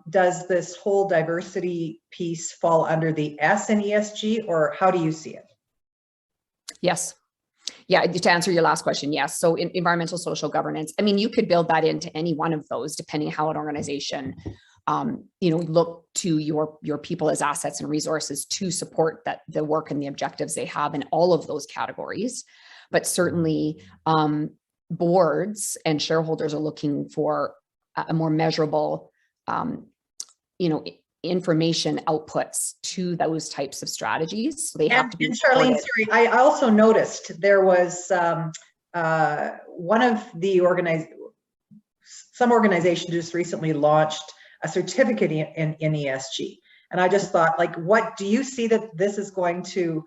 does this whole diversity piece fall under the S in ESG, or how do you see it? Yes. Yeah, to answer your last question, yes. So in environmental social governance, you could build that into any one of those, depending how an organization look to your people as assets and resources to support the work and the objectives they have in all of those categories. But certainly boards and shareholders are looking for a more measurable, information outputs to those types of strategies. So they have to be. And Charlene, sorry, I also noticed there was one of the some organization just recently launched a certificate in ESG. And I just thought, what do you see that this is going to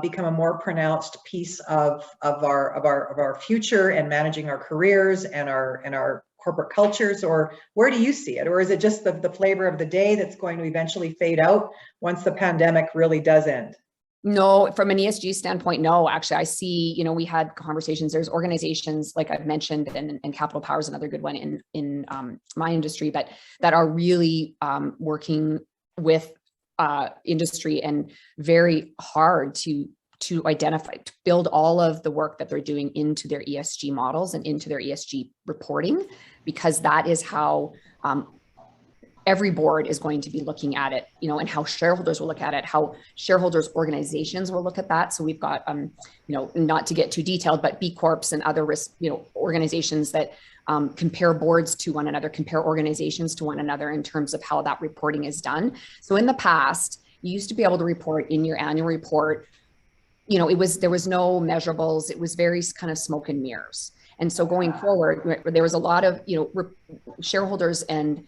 become a more pronounced piece of our future and managing our careers and our corporate cultures, or where do you see it? Or is it just the flavor of the day that's going to eventually fade out once the pandemic really does end? No, from an ESG standpoint, no. Actually, I see, we had conversations. There's organizations, like I've mentioned, and Capital Power is another good one in my industry, but that are really working with industry and very hard to identify, to build all of the work that they're doing into their ESG models and into their ESG reporting, because that is how every board is going to be looking at it, and how shareholders will look at it, how shareholders organizations will look at that. So we've got, not to get too detailed, but B Corps and other risk, organizations that compare boards to one another, compare organizations to one another in terms of how that reporting is done. So in the past, you used to be able to report in your annual report, there was no measurables. It was very kind of smoke and mirrors. And so going forward, there was a lot of, shareholders and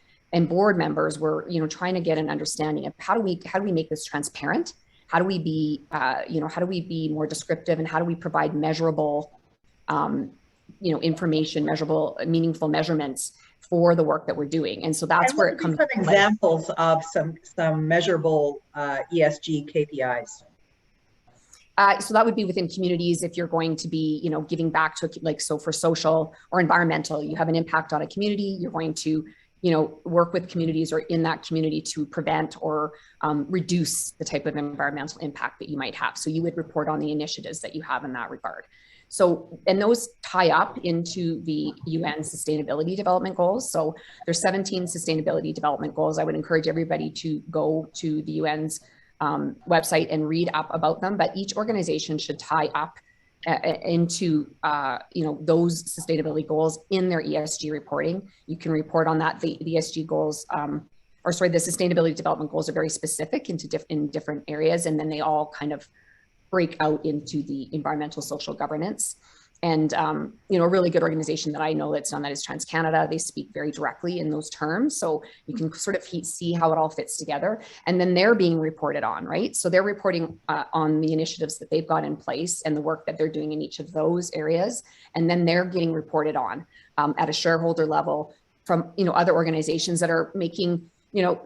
board members were, trying to get an understanding of how do we make this transparent? How do we be, how do we be more descriptive, and how do we provide measurable, information, measurable, meaningful measurements for the work that we're doing? And so that's where it comes. Some examples of some measurable ESG KPIs. So that would be within communities. If you're going to be, giving back to, so for social or environmental, you have an impact on a community, you're going to, work with communities or in that community to prevent or reduce the type of environmental impact that you might have. So you would report on the initiatives that you have in that regard. So, and those tie up into the UN Sustainability Development Goals. So there's 17 Sustainability Development Goals. I would encourage everybody to go to the UN's website and read up about them, but each organization should tie up into those sustainability goals in their ESG reporting. You can report on that. The ESG goals, the sustainability development goals are very specific in different areas, and then they all kind of break out into the environmental social governance. And a really good organization that I know that's done that is TransCanada. They speak very directly in those terms, so you can sort of see how it all fits together. And then they're being reported on, right? So they're reporting on the initiatives that they've got in place and the work that they're doing in each of those areas. And then they're getting reported on at a shareholder level from other organizations that are making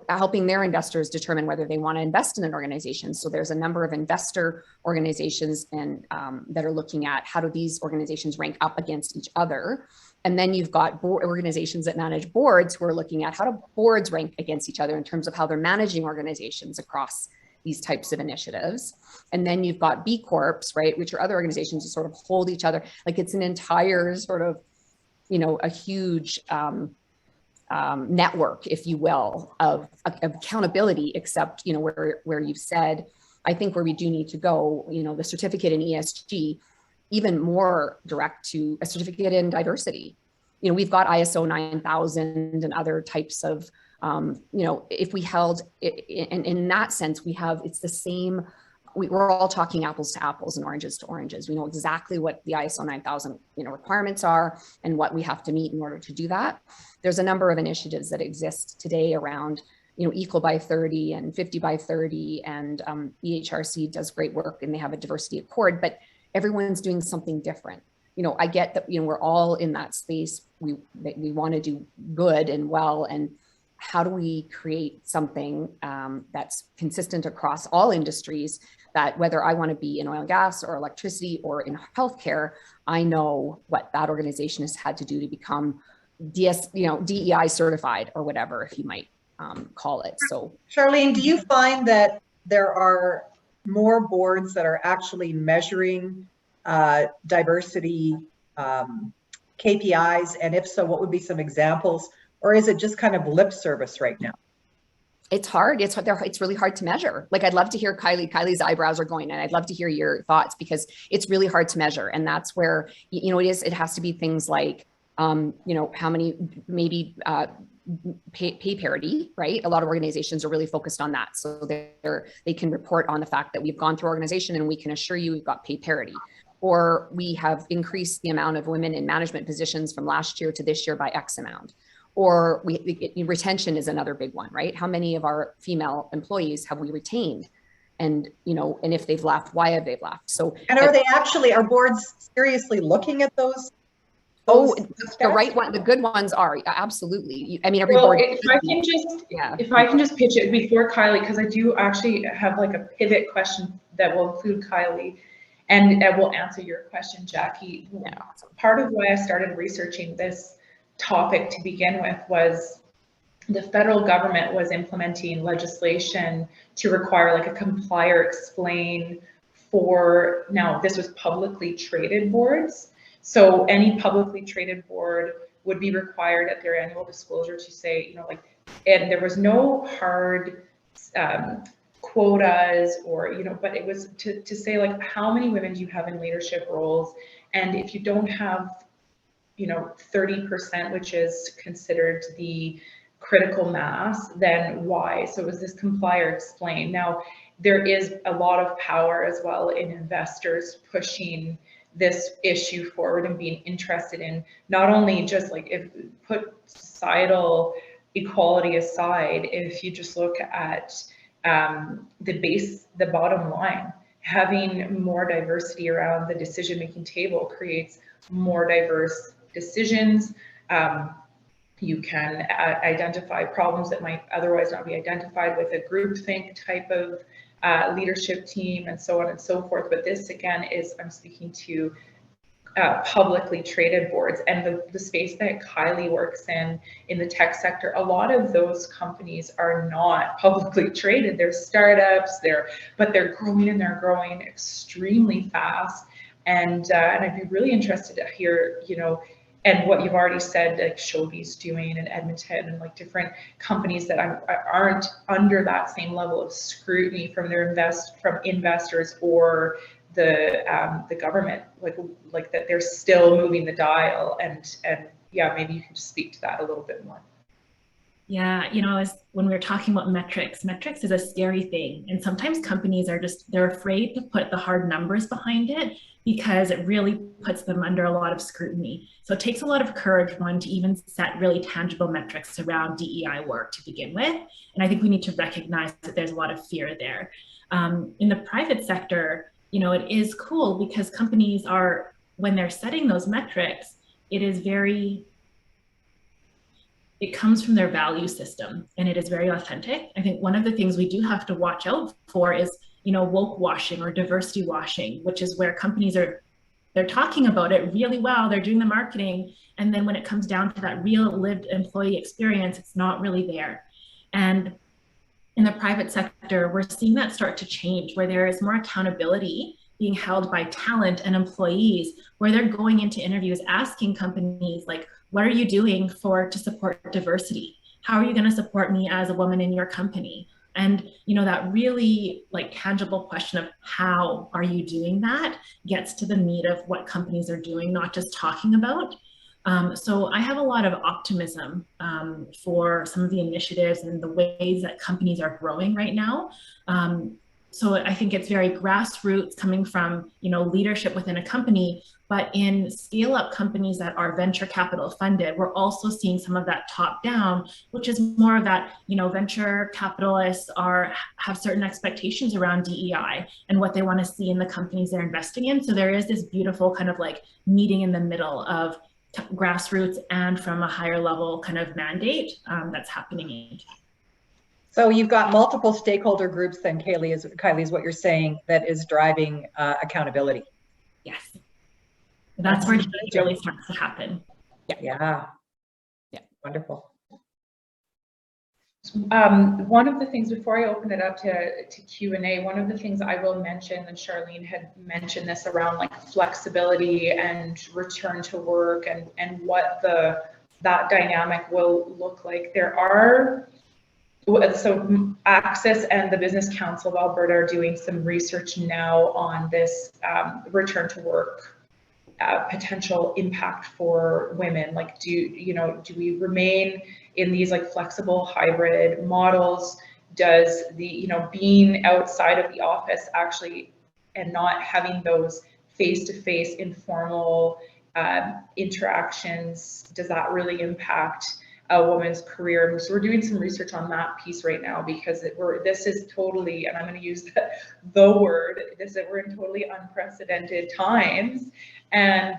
helping their investors determine whether they want to invest in an organization. So there's a number of investor organizations and that are looking at how do these organizations rank up against each other. And then you've got organizations that manage boards who are looking at how do boards rank against each other in terms of how they're managing organizations across these types of initiatives. And then you've got B Corps, right, which are other organizations that sort of hold each other. Like it's an entire sort of, a huge network, if you will, of accountability, except, where you've said, I think where we do need to go, the certificate in ESG, even more direct to a certificate in diversity. We've got ISO 9000 and other types of, if we held it, and in that sense, it's the same, we're all talking apples to apples and oranges to oranges. We know exactly what the ISO 9000, requirements are and what we have to meet in order to do that. There's a number of initiatives that exist today around, equal by 30 and 50 by 30, and EHRC does great work and they have a diversity accord, but everyone's doing something different. I get that, we're all in that space. We want to do good and well, and how do we create something that's consistent across all industries, that whether I want to be in oil and gas or electricity or in healthcare, I know what that organization has had to do to become DEI certified or whatever, if you might call it. So, Charlene, do you find that there are more boards that are actually measuring diversity KPIs? And if so, what would be some examples? Or is it just kind of lip service right now? It's hard. It's really hard to measure. Like, I'd love to hear Kylie's eyebrows are going, and I'd love to hear your thoughts, because it's really hard to measure. And that's where, it has to be things like, how many, maybe pay parity, right? A lot of organizations are really focused on that. So they can report on the fact that we've gone through organization and we can assure you we've got pay parity. Or we have increased the amount of women in management positions from last year to this year by X amount. Or retention is another big one, right? How many of our female employees have we retained? And, and if they've left, why have they left? So, and are boards seriously looking at those? The right one, the good ones are, absolutely. I mean, every board. If I can just pitch it before Kylie, because I do actually have like a pivot question that will include Kylie, and that will answer your question, Jackie. Yeah. Part of why I started researching this topic to begin with was the federal government was implementing legislation to require like a comply or explain for, now this was publicly traded boards. So any publicly traded board would be required at their annual disclosure to say, and there was no hard quotas or, but it was to say like, how many women do you have in leadership roles? And if you don't have 30%, which is considered the critical mass, then why? So it was this comply or explain. Now, there is a lot of power as well in investors pushing this issue forward and being interested in not only just like, if put societal equality aside, if you just look at the bottom line, having more diversity around the decision-making table creates more diverse decisions. You can identify problems that might otherwise not be identified with a groupthink type of leadership team, and so on and so forth. But this again I'm speaking to publicly traded boards, and the space that Kylie works in the tech sector. A lot of those companies are not publicly traded. They're startups. But they're growing, and they're growing extremely fast. And I'd be really interested to hear, and what you've already said, like Shobi's doing in Edmonton, and like different companies that aren't under that same level of scrutiny from investors or the government, like that they're still moving the dial. And yeah, maybe you can just speak to that a little bit more. Yeah, when we were talking about metrics is a scary thing. And sometimes companies they're afraid to put the hard numbers behind it because it really puts them under a lot of scrutiny. So it takes a lot of courage, one, to even set really tangible metrics around DEI work to begin with. And I think we need to recognize that there's a lot of fear there. In the private sector, it is cool because companies when they're setting those metrics, it is very, it comes from their value system and it is very authentic. I think one of the things we do have to watch out for is, woke washing or diversity washing, which is where companies they're talking about it really well, they're doing the marketing, and then when it comes down to that real lived employee experience, it's not really there. And in the private sector, we're seeing that start to change, where there is more accountability being held by talent and employees, where they're going into interviews asking companies like, what are you doing to support diversity? How are you going to support me as a woman in your company? And that really tangible question of how are you doing that gets to the meat of what companies are doing, not just talking about. So I have a lot of optimism for some of the initiatives and the ways that companies are growing right now. So I think it's very grassroots, coming from leadership within a company, but in scale-up companies that are venture capital funded, we're also seeing some of that top down, which is more of that, venture capitalists have certain expectations around DEI and what they want to see in the companies they're investing in. So there is this beautiful kind of meeting in the middle of grassroots and from a higher level kind of mandate that's happening. So you've got multiple stakeholder groups then, Kylie is what you're saying, that is driving accountability. Yes. That's where change really starts to happen. Yeah. Wonderful. One of the things, before I open it up to Q&A, one of the things I will mention, and Charlene had mentioned this around flexibility and return to work and what that dynamic will look like. So Access and the Business Council of Alberta are doing some research now on this return to work potential impact for women. Do we remain in these flexible hybrid models? Does the being outside of the office actually and not having those face-to-face informal interactions, does that really impact a woman's career? So we're doing some research on that piece right now, because this is totally, and I'm going to use the word, we're in totally unprecedented times, and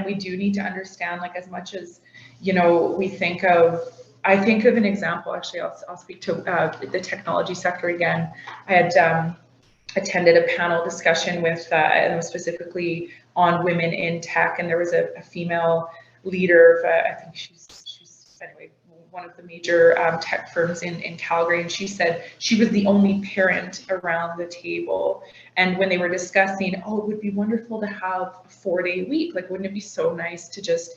we do need to understand, as much as we think of. I think of an example. Actually, I'll speak to the technology sector again. I had attended a panel discussion with, and was specifically on women in tech, and there was a female leader. I think she's anyway, one of the major tech firms in Calgary, and she said she was the only parent around the table. And when they were discussing, it would be wonderful to have a 4-day week. Wouldn't it be so nice to just,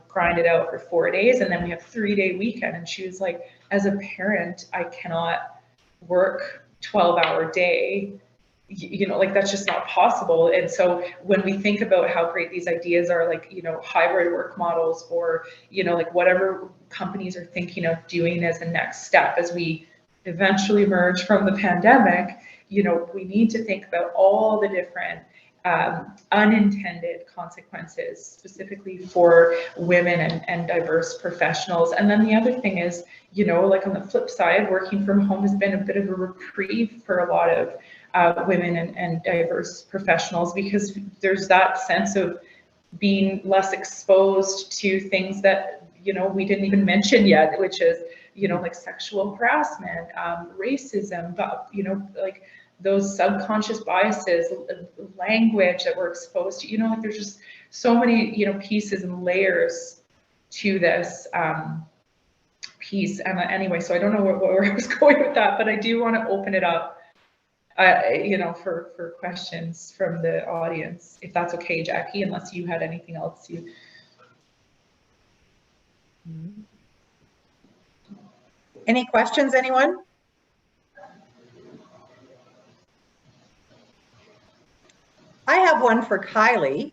grind it out for 4 days and then we have 3-day weekend? And she was like, as a parent, I cannot work 12-hour day. That's just not possible. And so when we think about how great these ideas are, hybrid work models, or whatever companies are thinking of doing as a next step as we eventually emerge from the pandemic, we need to think about all the different unintended consequences, specifically for women and diverse professionals. And then the other thing is, on the flip side, working from home has been a bit of a reprieve for a lot of women and diverse professionals, because there's that sense of being less exposed to things that we didn't even mention yet, which is sexual harassment, racism, those subconscious biases, language that we're exposed to. There's just so many pieces and layers to this piece. And anyway, so I don't know where I was going with that, but I do want to open it up for questions from the audience, if that's okay, Jackie, unless you had anything else you. Any questions, anyone? I have one for Kylie.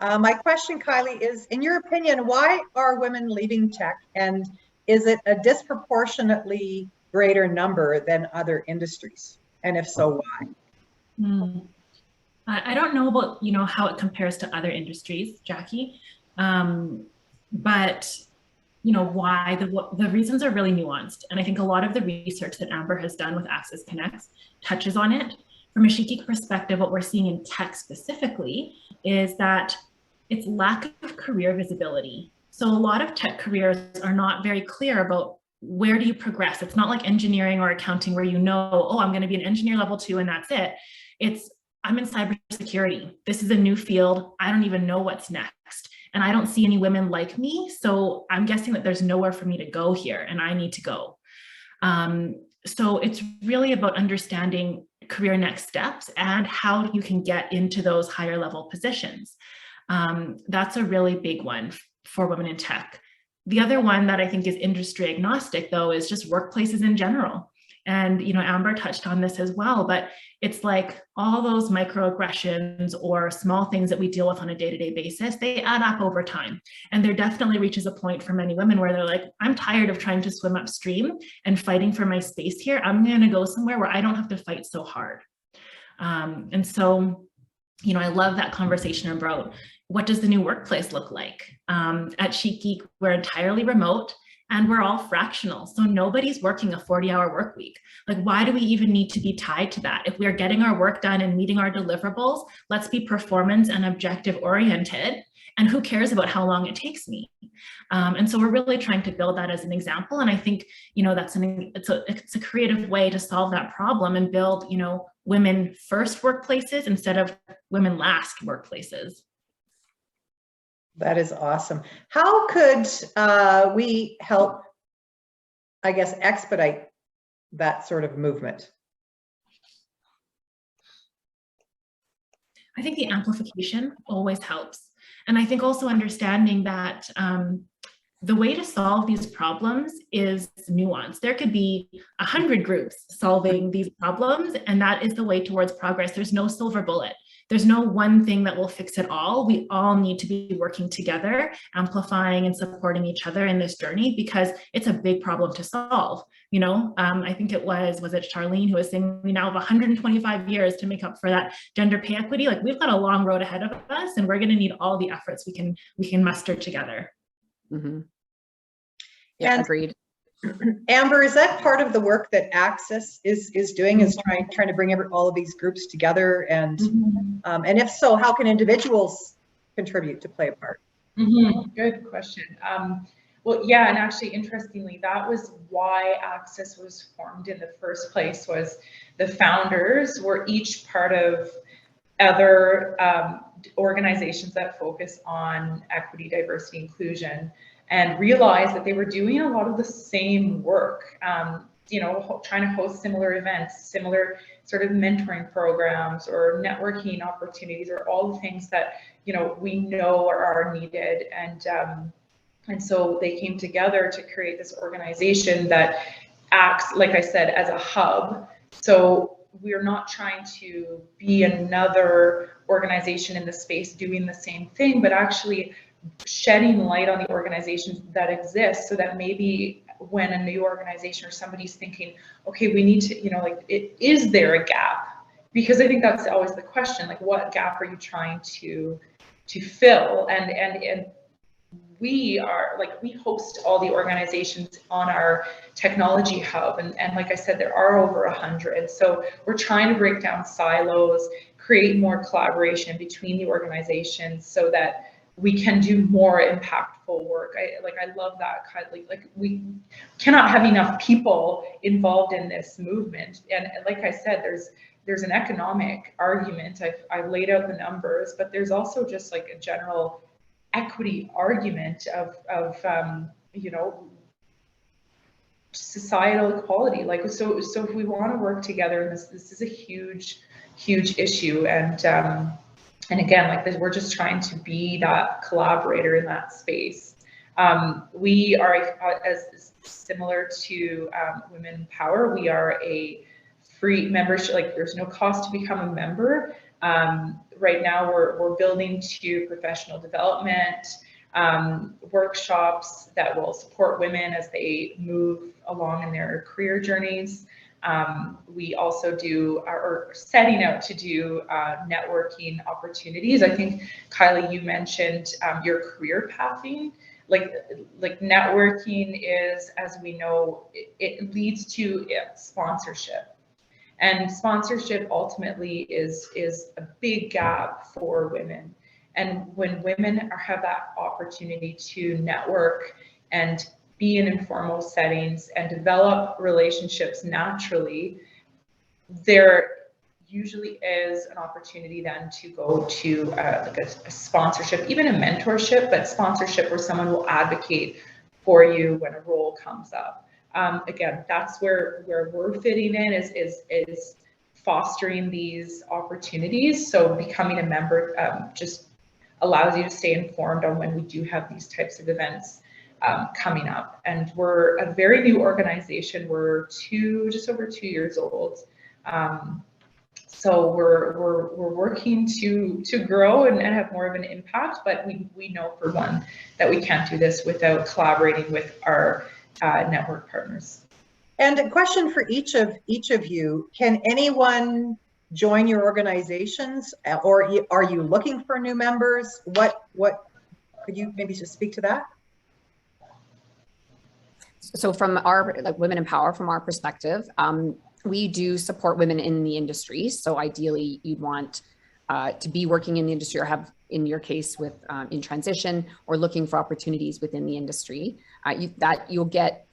My question, Kylie, is, in your opinion, why are women leaving tech, and is it a disproportionately greater number than other industries? And if so, why? I don't know about, how it compares to other industries, Jackie, but, why the reasons are really nuanced. And I think a lot of the research that Amber has done with Access Connects touches on it. From a SheGeek perspective, what we're seeing in tech specifically is that it's lack of career visibility So a lot of tech careers are not very clear about where do you progress. It's not like engineering or accounting where you know, oh, I'm going to be an engineer level 2 and that's it. It's, I'm in cybersecurity. This is a new field. I don't even know what's next. And I don't see any women like me. So I'm guessing that there's nowhere for me to go here and I need to go. So it's really about understanding career next steps and how you can get into those higher level positions. That's a really big one for women in tech. The other one that I think is industry agnostic, though, is just workplaces in general. And, you know, Amber touched on this as well, but it's like all those microaggressions or small things that we deal with on a day-to-day basis, they add up over time. And there definitely reaches a point for many women where they're like, I'm tired of trying to swim upstream and fighting for my space here. I'm going to go somewhere where I don't have to fight so hard. And so, you know, I love that conversation about what does the new workplace look like? At SheetGeek, we're entirely remote and we're all fractional. So nobody's working a 40-hour work week. Like, why do we even need to be tied to that? If we're getting our work done and meeting our deliverables, let's be performance and objective oriented. And who cares about how long it takes me? And so we're really trying to build that as an example. And I think, you know, it's a creative way to solve that problem and build, you know, women first workplaces instead of women last workplaces. That is awesome. How could we help, I guess, expedite that sort of movement? I think the amplification always helps. And I think also understanding that the way to solve these problems is nuanced. There could be 100 groups solving these problems, and that is the way towards progress. There's no silver bullet. There's no one thing that will fix it all. We all need to be working together, amplifying and supporting each other in this journey because it's a big problem to solve. You know, I think it was it Charlene who was saying we now have 125 years to make up for that gender pay equity. Like, we've got a long road ahead of us, and we're going to need all the efforts we can muster together. Mm-hmm. Yeah, agreed. Amber, is that part of the work that Access is doing? Is trying to bring all of these groups together, and if so, how can individuals contribute to play a part? Good question. Well, yeah, and actually, interestingly, that was why Access was formed in the first place. Was the founders were each part of other organizations that focus on equity, diversity, inclusion, and realized that they were doing a lot of the same work, you know, trying to host similar events, similar sort of mentoring programs or networking opportunities, or all the things that, you know, we know are needed. And so they came together to create this organization that acts, like I said, as a hub. So we're not trying to be another organization in the space doing the same thing, but actually shedding light on the organizations that exist, so that maybe when a new organization or somebody's thinking, okay, we need to, you know, like, is there a gap? Because I think that's always the question, like, what gap are you trying to fill? And we are, like, we host all the organizations on our technology hub, and like I said, there are over 100. So we're trying to break down silos, create more collaboration between the organizations so that we can do more impactful work. I love that, Kylie. Like, we cannot have enough people involved in this movement. And like I said, there's an economic argument. I've laid out the numbers, but there's also just like a general equity argument of you know, societal equality. Like, so if we want to work together, and this is a huge issue, and again, like this, we're just trying to be that collaborator in that space. We are, as similar to Women in Power, we are a free membership. Like, there's no cost to become a member. Right now, we're building to professional development workshops that will support women as they move along in their career journeys. We also are setting out to do networking opportunities. I think, Kylie, you mentioned your career pathing. Like networking is, as we know, it leads to sponsorship. And sponsorship ultimately is a big gap for women. And when women have that opportunity to network and be in informal settings and develop relationships naturally, there usually is an opportunity then to go to like a sponsorship, even a mentorship, but sponsorship where someone will advocate for you when a role comes up. Again, that's where we're fitting in is fostering these opportunities. So becoming a member just allows you to stay informed on when we do have these types of events coming up. And we're a very new organization. We're just over 2 years old. So we're working to grow and have more of an impact, but we know for one that we can't do this without collaborating with our network partners. And a question for each of you: can anyone join your organizations, or are you looking for new members? What could you maybe just speak to that? So from our Women in Power, from our perspective, we do support women in the industry. So ideally, you'd want to be working in the industry, or have, in your case, with in transition, or looking for opportunities within the industry. You'll get,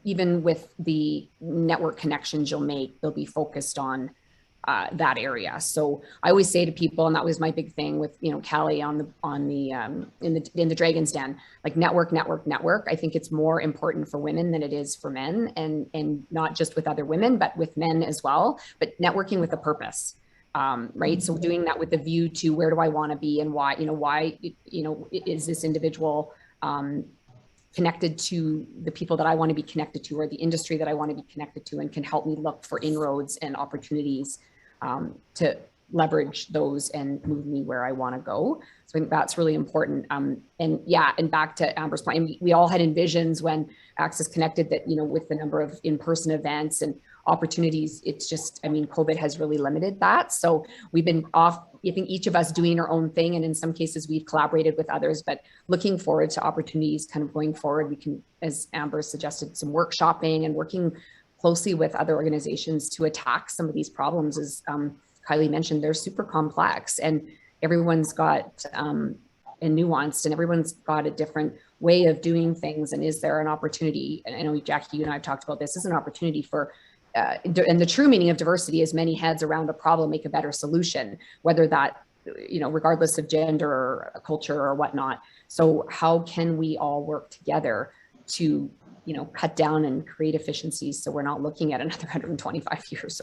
even with the network connections you'll make, they'll be focused on that area. So I always say to people, and that was my big thing with Kylie in the Dragon's Den, like network. I think it's more important for women than it is for men, and not just with other women, but with men as well. But networking with a purpose, right? So doing that with a view to where do I want to be, and why is this individual connected to the people that I want to be connected to, or the industry that I want to be connected to, and can help me look for inroads and opportunities to leverage those and move me where I want to go. So I think that's really important. And back to Amber's point, we all had envisions when Access Connected that, with the number of in-person events and opportunities, it's just, COVID has really limited that. So we've been off, I think each of us doing our own thing. And in some cases we've collaborated with others, but looking forward to opportunities kind of going forward. We can, as Amber suggested, some workshopping and working closely with other organizations to attack some of these problems. As Kylie mentioned, they're super complex, and everyone's got and nuanced, and everyone's got a different way of doing things. And is there an opportunity? And I know, Jackie, you and I have talked about this, is an opportunity for and the true meaning of diversity is many heads around a problem make a better solution, whether that, regardless of gender or culture or whatnot. So how can we all work together to, cut down and create efficiencies, so we're not looking at another 125 years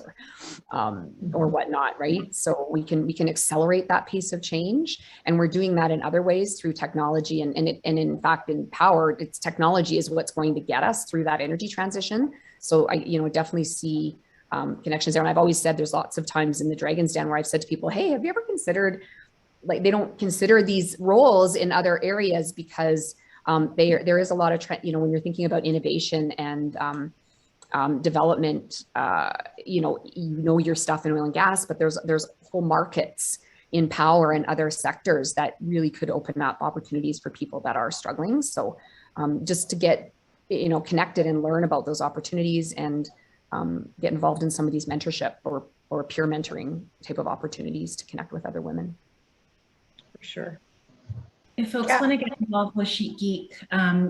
or whatnot, right? So we can accelerate that pace of change, and we're doing that in other ways through technology, and in fact, in power, it's technology is what's going to get us through that energy transition. So I definitely see connections there. And I've always said there's lots of times in the Dragon's Den where I've said to people, hey, have you ever considered, like, they don't consider these roles in other areas because there is a lot of when you're thinking about innovation and development, your stuff in oil and gas, but there's whole markets in power and other sectors that really could open up opportunities for people that are struggling. So just to get connected and learn about those opportunities, and get involved in some of these mentorship or peer mentoring type of opportunities to connect with other women. For sure. If folks want to get involved with Chic Geek,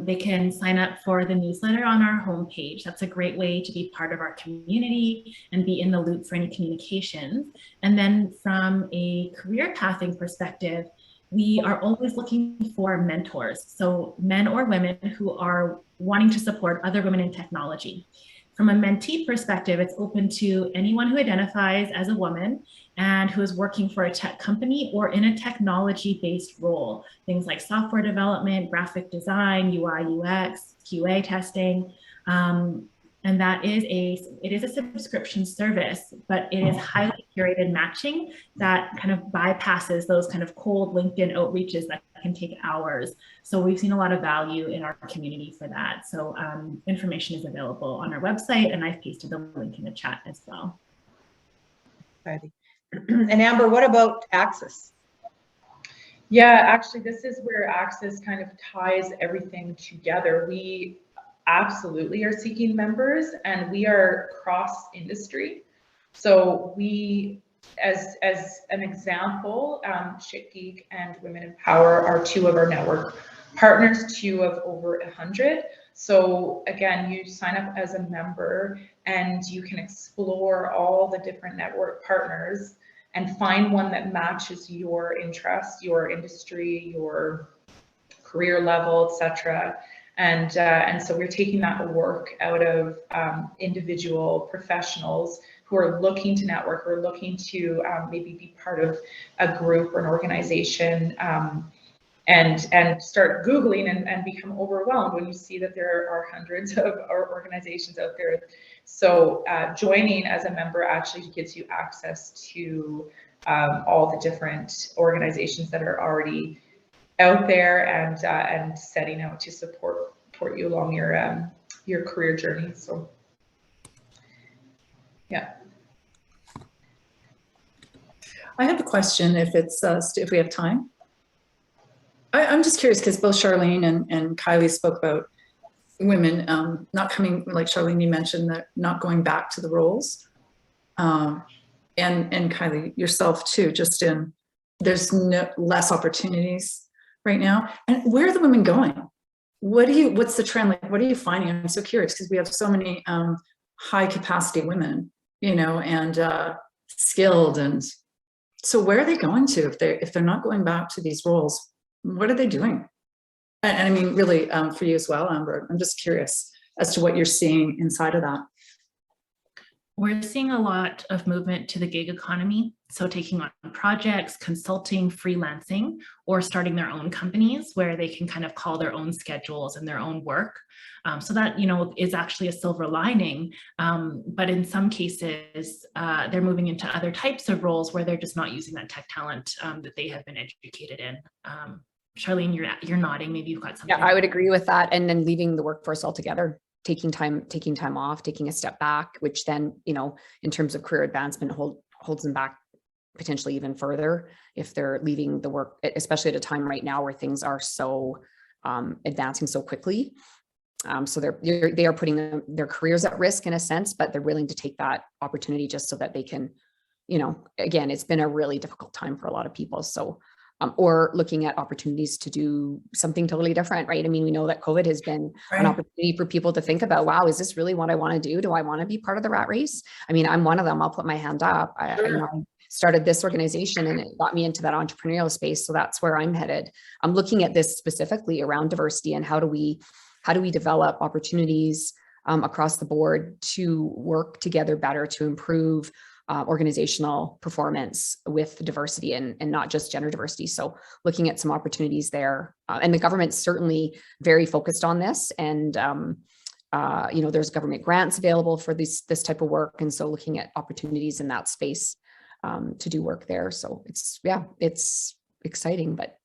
they can sign up for the newsletter on our homepage. That's a great way to be part of our community and be in the loop for any communications. And then from a career pathing perspective, we are always looking for mentors. So men or women who are wanting to support other women in technology. From a mentee perspective, it's open to anyone who identifies as a woman and who is working for a tech company or in a technology-based role. Things like software development, graphic design, UI, UX, QA testing. And that is it is a subscription service, but it is highly curated matching that kind of bypasses those kind of cold LinkedIn outreaches that can take hours. So we've seen a lot of value in our community for that. So information is available on our website, and I've pasted the link in the chat as well. And Amber, what about Access? Yeah, actually, this is where Access kind of ties everything together. We absolutely are seeking members, and we are cross industry. So we as an example, Shit Geek and Women in Power are two of our network partners, two of over 100. So again, you sign up as a member and you can explore all the different network partners and find one that matches your interest, your industry, your career level, etc. And so we're taking that work out of individual professionals who are looking to network or looking to maybe be part of a group or an organization, and start Googling and become overwhelmed when you see that there are hundreds of organizations out there. So joining as a member actually gives you access to all the different organizations that are already out there and setting out to support you along your career journey. So yeah. I have a question if it's if we have time. I'm just curious because both Charlene and Kylie spoke about women not coming, like Charlene, you mentioned that not going back to the roles. And Kylie, yourself too, just in, there's less opportunities right now. And where are the women going? What's the trend? Like, what are you finding? I'm so curious because we have so many high capacity women, you know, and skilled. And so where are they going to if they're not going back to these roles? What are they doing? And I mean, really, for you as well, Amber, I'm just curious as to what you're seeing inside of that. We're seeing a lot of movement to the gig economy. So taking on projects, consulting, freelancing, or starting their own companies where they can kind of call their own schedules and their own work. So that, you know, is actually a silver lining. But in some cases, they're moving into other types of roles where they're just not using that tech talent that they have been educated in. Charlene, you're nodding. Maybe you've got something. Yeah, I would agree with that. And then leaving the workforce altogether, taking time off, taking a step back, which then, you know, in terms of career advancement, holds them back potentially even further if they're leaving the work, especially at a time right now where things are so advancing so quickly. So they are putting their careers at risk in a sense, but they're willing to take that opportunity just so that they can, you know, again, it's been a really difficult time for a lot of people. So or looking at opportunities to do something totally different, right? I mean, we know that COVID has been an opportunity for people to think about, wow, is this really what I want to do? Do I want to be part of the rat race? I mean, I'm one of them. I'll put my hand up. I started this organization and it got me into that entrepreneurial space. So that's where I'm headed. I'm looking at this specifically around diversity and how do we develop opportunities across the board to work together better to improve organizational performance with diversity and not just gender diversity. So looking at some opportunities there, and the government's certainly very focused on this. And you know, there's government grants available for this type of work, and so looking at opportunities in that space to do work there. So it's exciting, but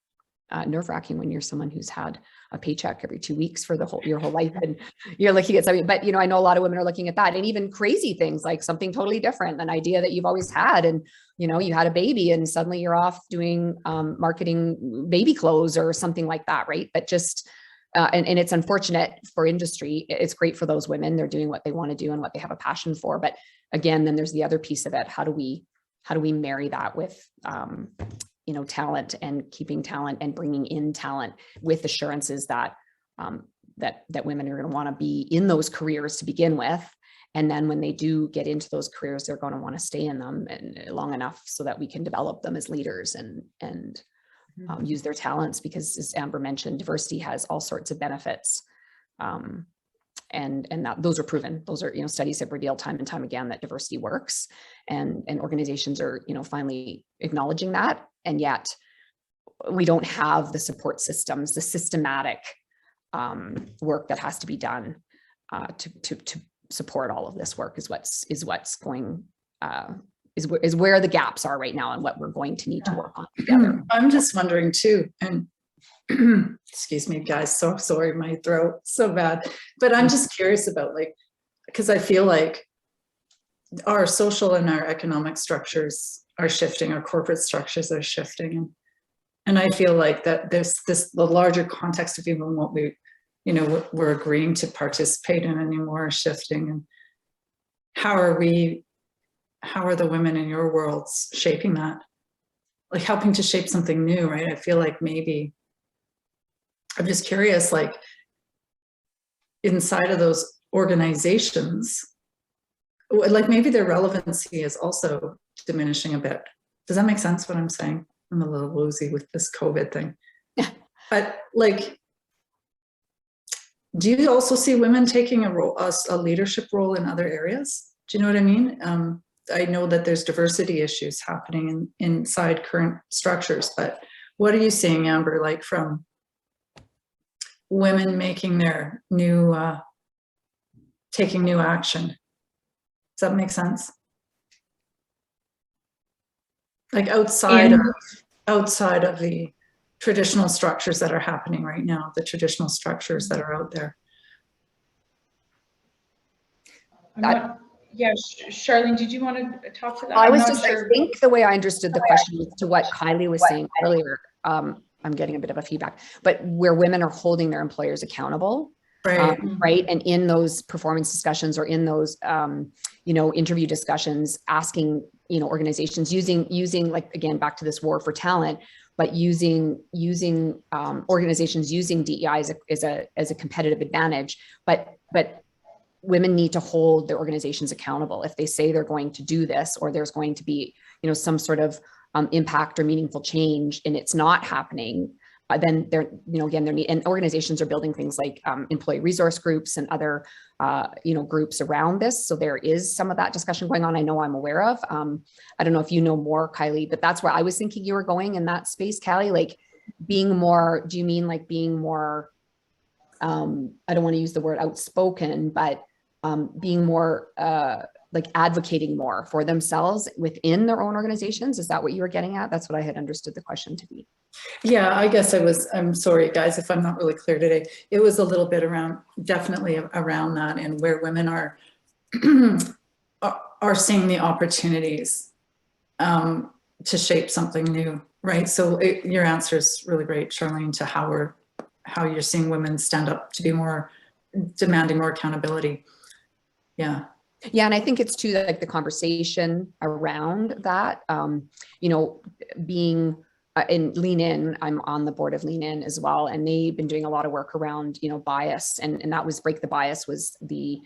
nerve-wracking when you're someone who's had a paycheck every 2 weeks for your whole life, and you're looking at something. But you know, I know a lot of women are looking at that, and even crazy things like something totally different, an idea that you've always had, and you know, you had a baby, and suddenly you're off doing marketing baby clothes or something like that, right? But just and it's unfortunate for industry. It's great for those women; they're doing what they want to do and what they have a passion for. But again, then there's the other piece of it. How do we marry that with you know, talent and keeping talent and bringing in talent with assurances that that women are going to want to be in those careers to begin with, and then when they do get into those careers, they're going to want to stay in them and long enough so that we can develop them as leaders and use their talents, because as Amber mentioned, diversity has all sorts of benefits. And that those are proven. Those are, you know, studies have revealed time and time again that diversity works, and organizations are, you know, finally acknowledging that. And yet we don't have the support systems, the systematic work that has to be done to support all of this work is what's going is where the gaps are right now and what we're going to need to work on together. I'm just wondering too, and excuse me guys, so sorry, my throat so bad, but I'm just curious about, like, because I feel like our social and our economic structures are shifting, our corporate structures are shifting, and I feel like that there's the larger context of even what we, you know, what we're agreeing to participate in anymore is shifting. And how are we how are the women in your worlds shaping that? Like helping to shape something new, right? I feel like maybe, I'm just curious, like inside of those organizations, like maybe their relevancy is also diminishing a bit. Does that make sense what I'm saying? I'm a little woozy with this COVID thing. But like, do you also see women taking a role, a leadership role in other areas? Do you know what I mean? I know that there's diversity issues happening inside current structures, but what are you seeing, Amber, like from women making their new, taking new action? Does that make sense? Like outside of the traditional structures that are happening right now, the traditional structures that are out there. Yeah, Charlene, did you want to talk to that? I Sure. think the way I understood the question was to what Kylie was saying earlier. I'm getting a bit of a feedback, but where women are holding their employers accountable, Right. right? And in those performance discussions or in those, interview discussions, asking, organizations using like, again, back to this war for talent, but using organizations using DEI as a competitive advantage, but women need to hold their organizations accountable. If they say they're going to do this, or there's going to be, some sort of impact or meaningful change, and it's not happening, then they're, again, and organizations are building things like employee resource groups and other, groups around this. So there is some of that discussion going on. I know I'm aware of. I don't know if you know more, Kylie, but that's where I was thinking you were going in that space, Callie, like being more, do you mean like being more, I don't want to use the word outspoken, but being more like advocating more for themselves within their own organizations? Is that what you were getting at? That's what I had understood the question to be. Yeah, I guess I'm sorry guys, if I'm not really clear today. It was a little bit definitely around that, and where women are seeing the opportunities to shape something new, right? So your answer is really great, Charlene, to how you're seeing women stand up to be more demanding more accountability. Yeah. Yeah, and I think it's too like the conversation around that, being and Lean In. I'm on the board of Lean In as well, and they've been doing a lot of work around bias, and that was Break the Bias was the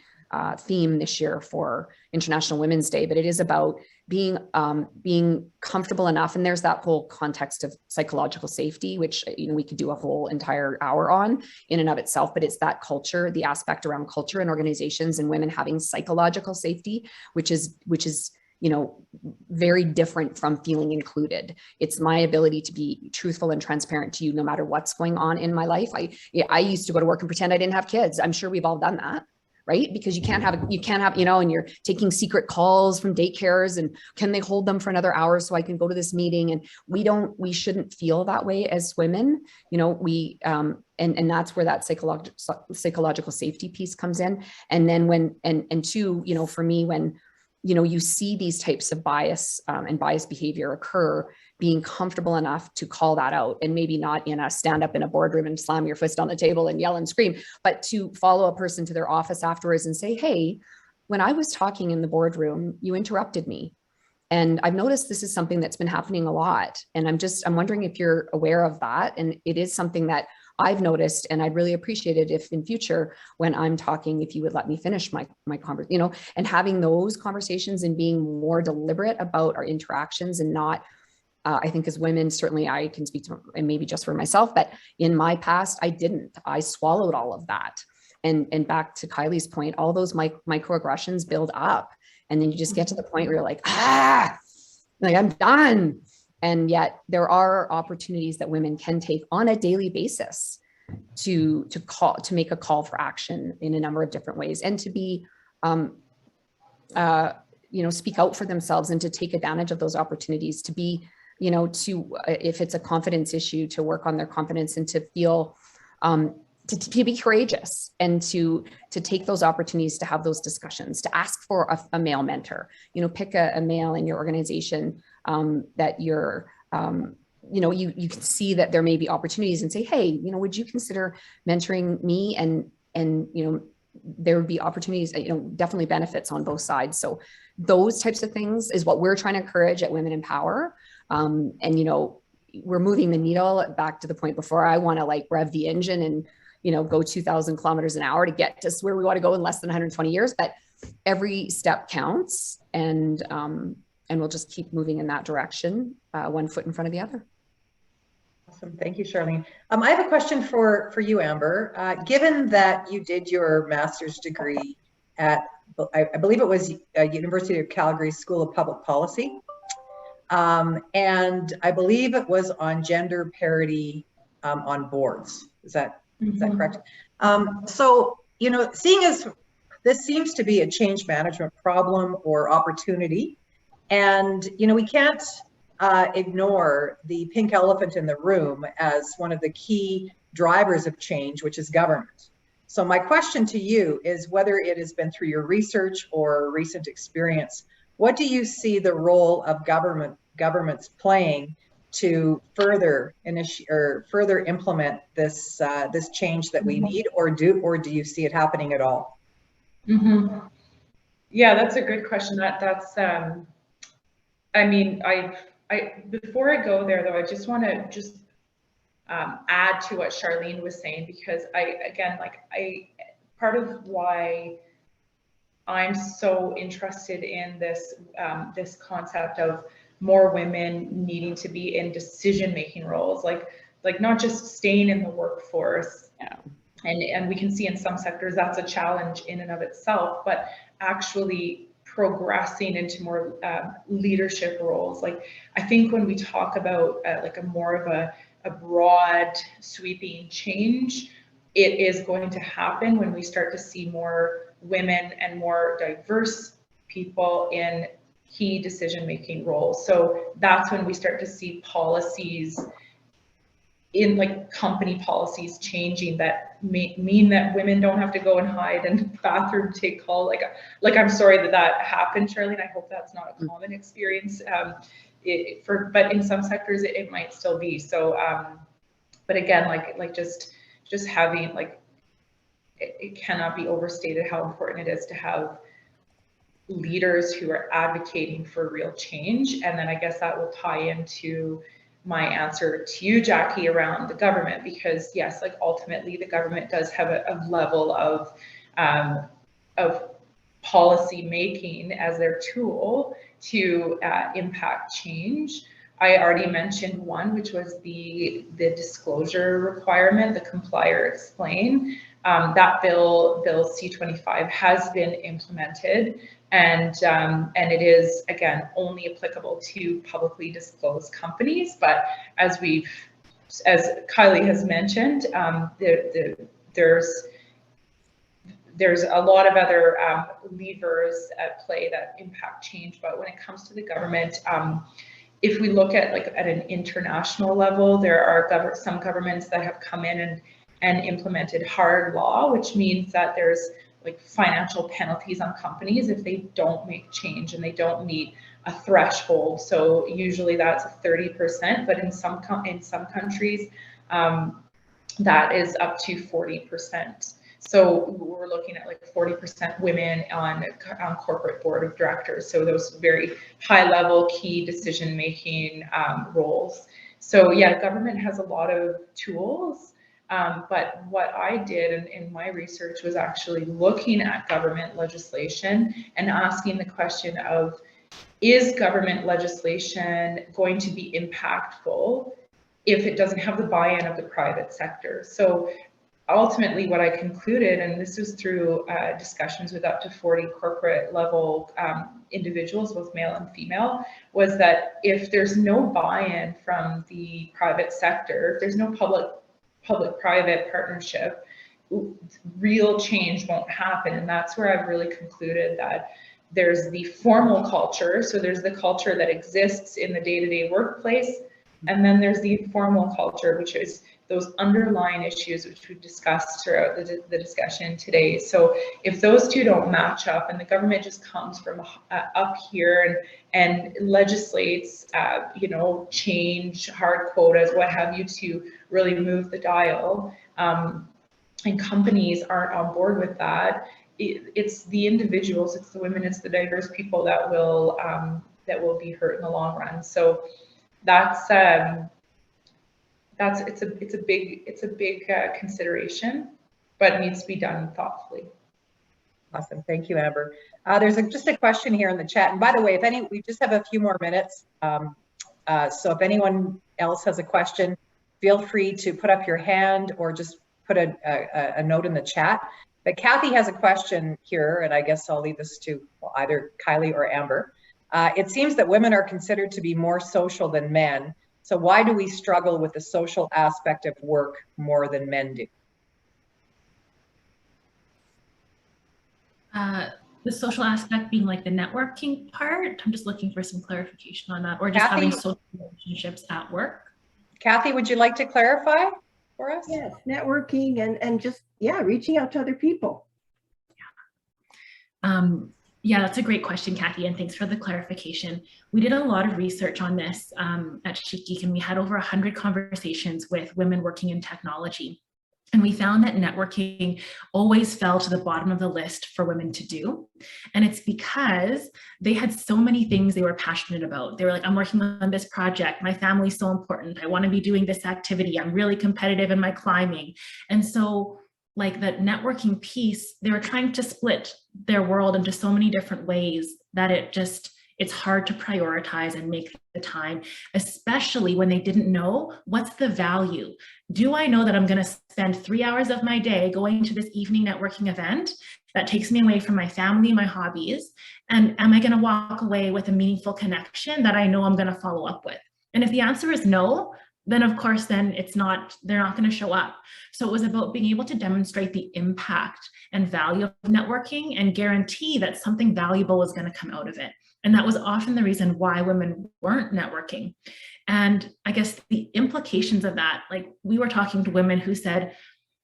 theme this year for International Women's Day. But it is about being comfortable enough, and there's that whole context of psychological safety, which we could do a whole entire hour on in and of itself. But it's that culture, the aspect around culture and organizations and women having psychological safety, which is very different from feeling included. It's my ability to be truthful and transparent to you no matter what's going on in my life. I used to go to work and pretend I didn't have kids. I'm sure we've all done that, right? Because you can't have, and you're taking secret calls from daycares, and can they hold them for another hour so I can go to this meeting? And we shouldn't feel that way as women, and that's where that psychological safety piece comes in. And then two, for me, when you see these types of bias and bias behavior occur, being comfortable enough to call that out, and maybe not in a stand up in a boardroom and slam your fist on the table and yell and scream, but to follow a person to their office afterwards and say, hey, when I was talking in the boardroom, you interrupted me. And I've noticed this is something that's been happening a lot. And I'm wondering if you're aware of that. And it is something that I've noticed, and I'd really appreciate it if in future, when I'm talking, if you would let me finish my conversation, and having those conversations and being more deliberate about our interactions, and not, I think as women, certainly I can speak to, and maybe just for myself, but in my past, I swallowed all of that. And back to Kylie's point, all those microaggressions build up. And then you just get to the point where you're like, I'm done. And yet there are opportunities that women can take on a daily basis to make a call for action in a number of different ways, and to be, speak out for themselves, and to take advantage of those opportunities, to be, if it's a confidence issue, to work on their confidence, and to feel, to be courageous, and to take those opportunities to have those discussions, to ask for a male mentor, pick a male in your organization that you're, you can see that there may be opportunities, and say, hey, would you consider mentoring me and there would be opportunities, definitely benefits on both sides. So those types of things is what we're trying to encourage at Women in Power. And, we're moving the needle back to the point before. I want to like rev the engine and, go 2,000 kilometers an hour to get to where we want to go in less than 120 years. But every step counts, and we'll just keep moving in that direction, one foot in front of the other. Awesome. Thank you, Charlene. I have a question for you, Amber. Given that you did your master's degree at, I believe it was University of Calgary School of Public Policy, and I believe it was on gender parity on boards. Is that correct? So, seeing as this seems to be a change management problem or opportunity, and we can't ignore the pink elephant in the room as one of the key drivers of change, which is government. So my question to you is, whether it has been through your research or recent experience, what do you see the role of governments playing to further implement this this change that we need, or do you see it happening at all? Mm-hmm. Yeah, that's a good question. That's I mean, before I go there, though, I just want to add to what Charlene was saying, because part of why I'm so interested in this this concept of more women needing to be in decision-making roles, like not just staying in the workforce. Yeah. And we can see in some sectors that's a challenge in and of itself, but actually progressing into more leadership roles. Like, I think when we talk about like a more of a broad sweeping change, it is going to happen when we start to see more women and more diverse people in key decision-making roles. So that's when we start to see policies in like company policies changing that mean that women don't have to go and hide in the bathroom, take call. Like I'm sorry that happened, Charlene. I hope that's not a common experience. But in some sectors it might still be. So, but again, like just having it cannot be overstated how important it is to have leaders who are advocating for real change. And then I guess that will tie into my answer to you, Jackie, around the government, because yes, like ultimately the government does have a level of policy making as their tool to impact change. I already mentioned one, which was the disclosure requirement, the comply or explain. That bill C-25 has been implemented, and it is again only applicable to publicly disclosed companies. But as Kylie has mentioned, there's a lot of other levers at play that impact change. But when it comes to the government, if we look at an international level, there are some governments that have come in and implemented hard law, which means that there's like financial penalties on companies if they don't make change and they don't meet a threshold. So usually that's 30%, but in some countries that is up to 40%. So we're looking at like 40% women on corporate board of directors. So those very high level key decision making roles. So yeah, government has a lot of tools. But what I did in my research was actually looking at government legislation and asking the question of, is government legislation going to be impactful if it doesn't have the buy-in of the private sector? So ultimately what I concluded, and this was through discussions with up to 40 corporate level individuals, both male and female, was that if there's no buy-in from the private sector, if there's no public-private partnership, real change won't happen. And that's where I've really concluded that there's the formal culture. So there's the culture that exists in the day-to-day workplace. And then there's the informal culture, which is those underlying issues which we've discussed throughout the discussion today. So if those two don't match up and the government just comes from up here and legislates, change hard quotas, what have you, to really move the dial, and companies aren't on board with that, it's the individuals, it's the women, it's the diverse people that will be hurt in the long run. So it's a big consideration, but it needs to be done thoughtfully. Awesome, thank you, Amber. There's just a question here in the chat, and by the way, we just have a few more minutes, so if anyone else has a question, feel free to put up your hand or just put a note in the chat. But Kathy has a question here, and I guess I'll leave this to either Kylie or Amber. It seems that women are considered to be more social than men. So why do we struggle with the social aspect of work more than men do? The social aspect being like the networking part. I'm just looking for some clarification on that, or just having social relationships at work. Kathy, would you like to clarify for us? Yes, networking and just, yeah, reaching out to other people. Yeah, that's a great question, Kathy, and thanks for the clarification. We did a lot of research on this at SheetGeek, and we had over 100 conversations with women working in technology. And we found that networking always fell to the bottom of the list for women to do. And it's because they had so many things they were passionate about. They were like, I'm working on this project. My family's so important. I want to be doing this activity. I'm really competitive in my climbing. And so like that networking piece, they were trying to split their world into so many different ways that it's hard to prioritize and make the time, especially when they didn't know what's the value. Do I know that I'm going to spend 3 hours of my day going to this evening networking event that takes me away from my family, my hobbies? And am I going to walk away with a meaningful connection that I know I'm going to follow up with? And if the answer is no, then of course, then they're not going to show up. So it was about being able to demonstrate the impact and value of networking and guarantee that something valuable was going to come out of it. And that was often the reason why women weren't networking. And I guess the implications of that, like we were talking to women who said,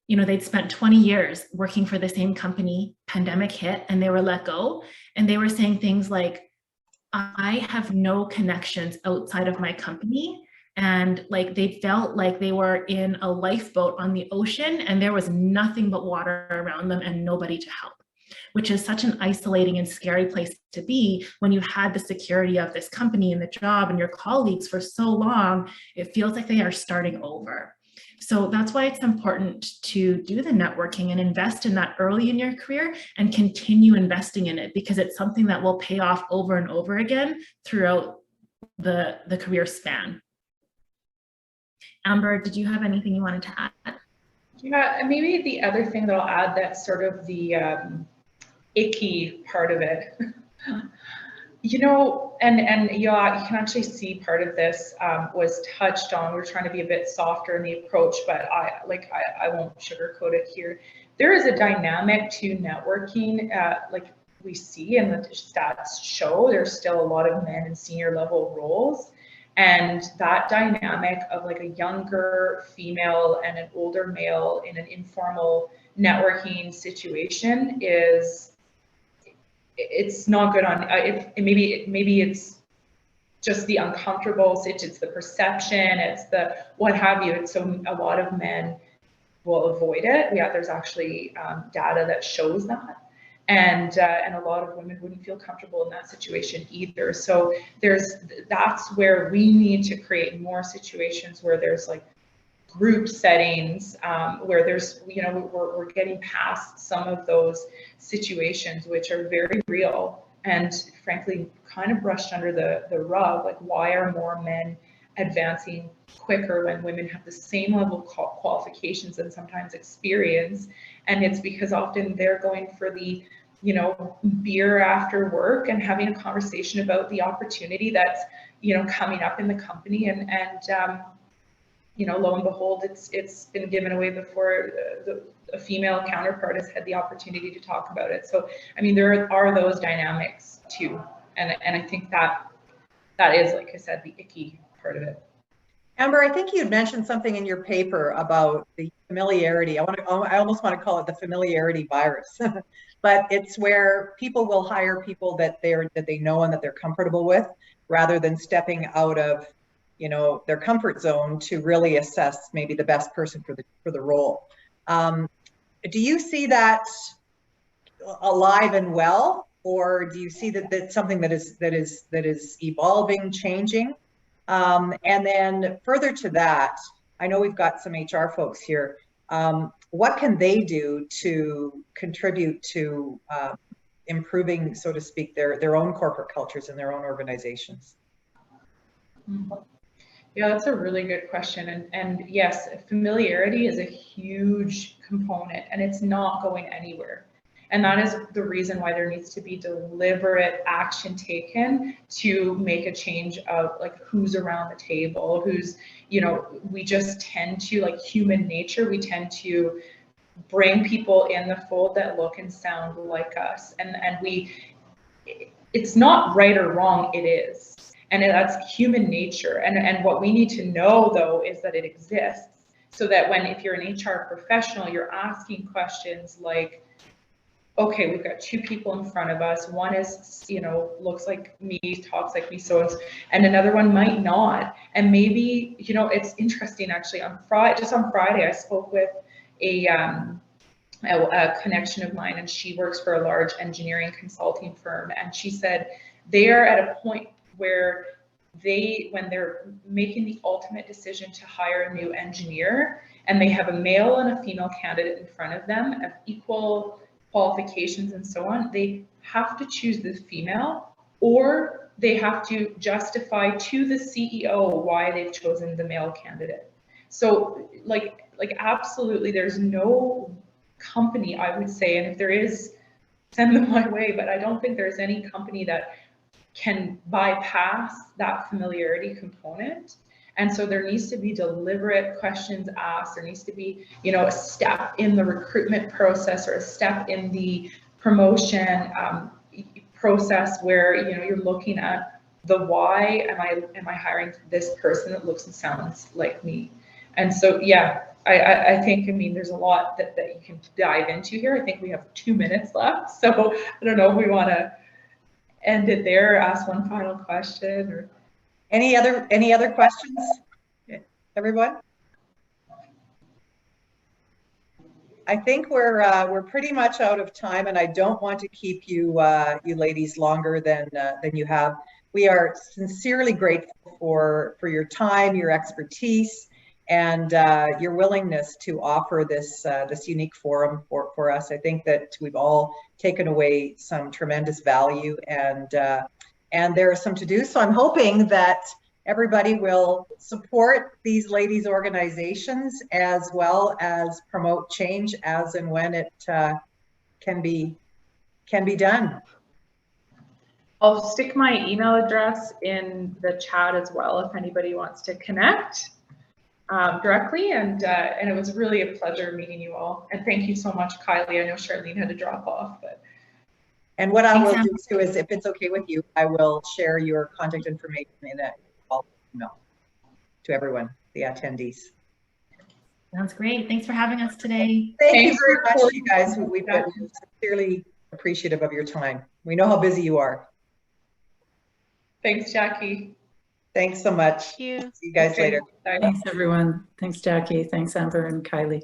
you know, they'd spent 20 years working for the same company, pandemic hit, and they were let go. And they were saying things like, I have no connections outside of my company. And like they felt like they were in a lifeboat on the ocean and there was nothing but water around them and nobody to help, which is such an isolating and scary place to be when you had the security of this company and the job and your colleagues for so long. It feels like they are starting over. So that's why it's important to do the networking and invest in that early in your career and continue investing in it, because it's something that will pay off over and over again throughout the career span. Amber, did you have anything you wanted to add? Yeah, and maybe the other thing that I'll add, that's sort of the icky part of it. You know, and yeah, you can actually see part of this was touched on. We're trying to be a bit softer in the approach, but I won't sugarcoat it here. There is a dynamic to networking, like we see and the stats show, there's still a lot of men in senior level roles. And that dynamic of like a younger female and an older male in an informal networking situation it's not good on maybe it's just the uncomfortable, it's the perception, it's the what have you. And so a lot of men will avoid it. Yeah, there's actually data that shows that. And a lot of women wouldn't feel comfortable in that situation either. So that's where we need to create more situations where there's like group settings, where there's, you know, we're getting past some of those situations which are very real and frankly kind of brushed under the rug. Like, why are more men advancing quicker when women have the same level of qualifications and sometimes experience? And it's because often they're going for the, you know, beer after work and having a conversation about the opportunity that's, you know, coming up in the company, and you know, lo and behold, it's been given away before a female counterpart has had the opportunity to talk about it. So I mean, there are those dynamics too, and I think that is, like I said, the icky part of it. Amber, I think you had mentioned something in your paper about the familiarity. I almost want to call it the familiarity virus, but it's where people will hire people that they know and that they're comfortable with, rather than stepping out of, you know, their comfort zone to really assess maybe the best person for the role. do you see that alive and well, or do you see that that's something that is evolving, changing? And then further to that, I know we've got some HR folks here. What can they do to contribute to improving, so to speak, their own corporate cultures and their own organizations? Yeah, that's a really good question. And yes, familiarity is a huge component, and it's not going anywhere. And that is the reason why there needs to be deliberate action taken to make a change of like who's around the table, who's, you know, we just tend to, like human nature, we tend to bring people in the fold that look and sound like us. And it's not right or wrong, it is. And that's human nature. And what we need to know though is that it exists, so that if you're an HR professional, you're asking questions like, okay, we've got two people in front of us. One is, you know, looks like me, talks like me, and another one might not. And maybe, you know, it's interesting actually. On Friday, I spoke with a connection of mine, and she works for a large engineering consulting firm. And she said they are at a point where when they're making the ultimate decision to hire a new engineer, and they have a male and a female candidate in front of them of equal qualifications and so on, they have to choose the female, or they have to justify to the CEO why they've chosen the male candidate. So like absolutely, there's no company, I would say, and if there is, send them my way, but I don't think there's any company that can bypass that familiarity component. And so there needs to be deliberate questions asked. There needs to be, you know, a step in the recruitment process or a step in the promotion process where, you know, you're looking at the why am I hiring this person that looks and sounds like me. And so, yeah, I think, I mean, there's a lot that you can dive into here. I think we have 2 minutes left. So I don't know if we want to end it there or ask one final question, or any other questions, everyone? I think we're pretty much out of time, and I don't want to keep you you ladies longer than you have. We are sincerely grateful for your time, your expertise, and your willingness to offer this unique forum for us. I think that we've all taken away some tremendous value, and there is some to do. So I'm hoping that everybody will support these ladies' organizations, as well as promote change as and when it can be done. I'll stick my email address in the chat as well if anybody wants to connect directly. And it was really a pleasure meeting you all. And thank you so much, Kylie. I know Charlene had to drop off, but. And what I will do too is, if it's okay with you, I will share your contact information in an email to everyone, the attendees. Sounds great. Thanks for having us today. Thank you very much, you guys. We've been sincerely appreciative of your time. We know how busy you are. Thanks, Jackie. Thanks so much. Thank you. See you guys later. Bye. Thanks, everyone. Thanks, Jackie. Thanks, Amber and Kylie.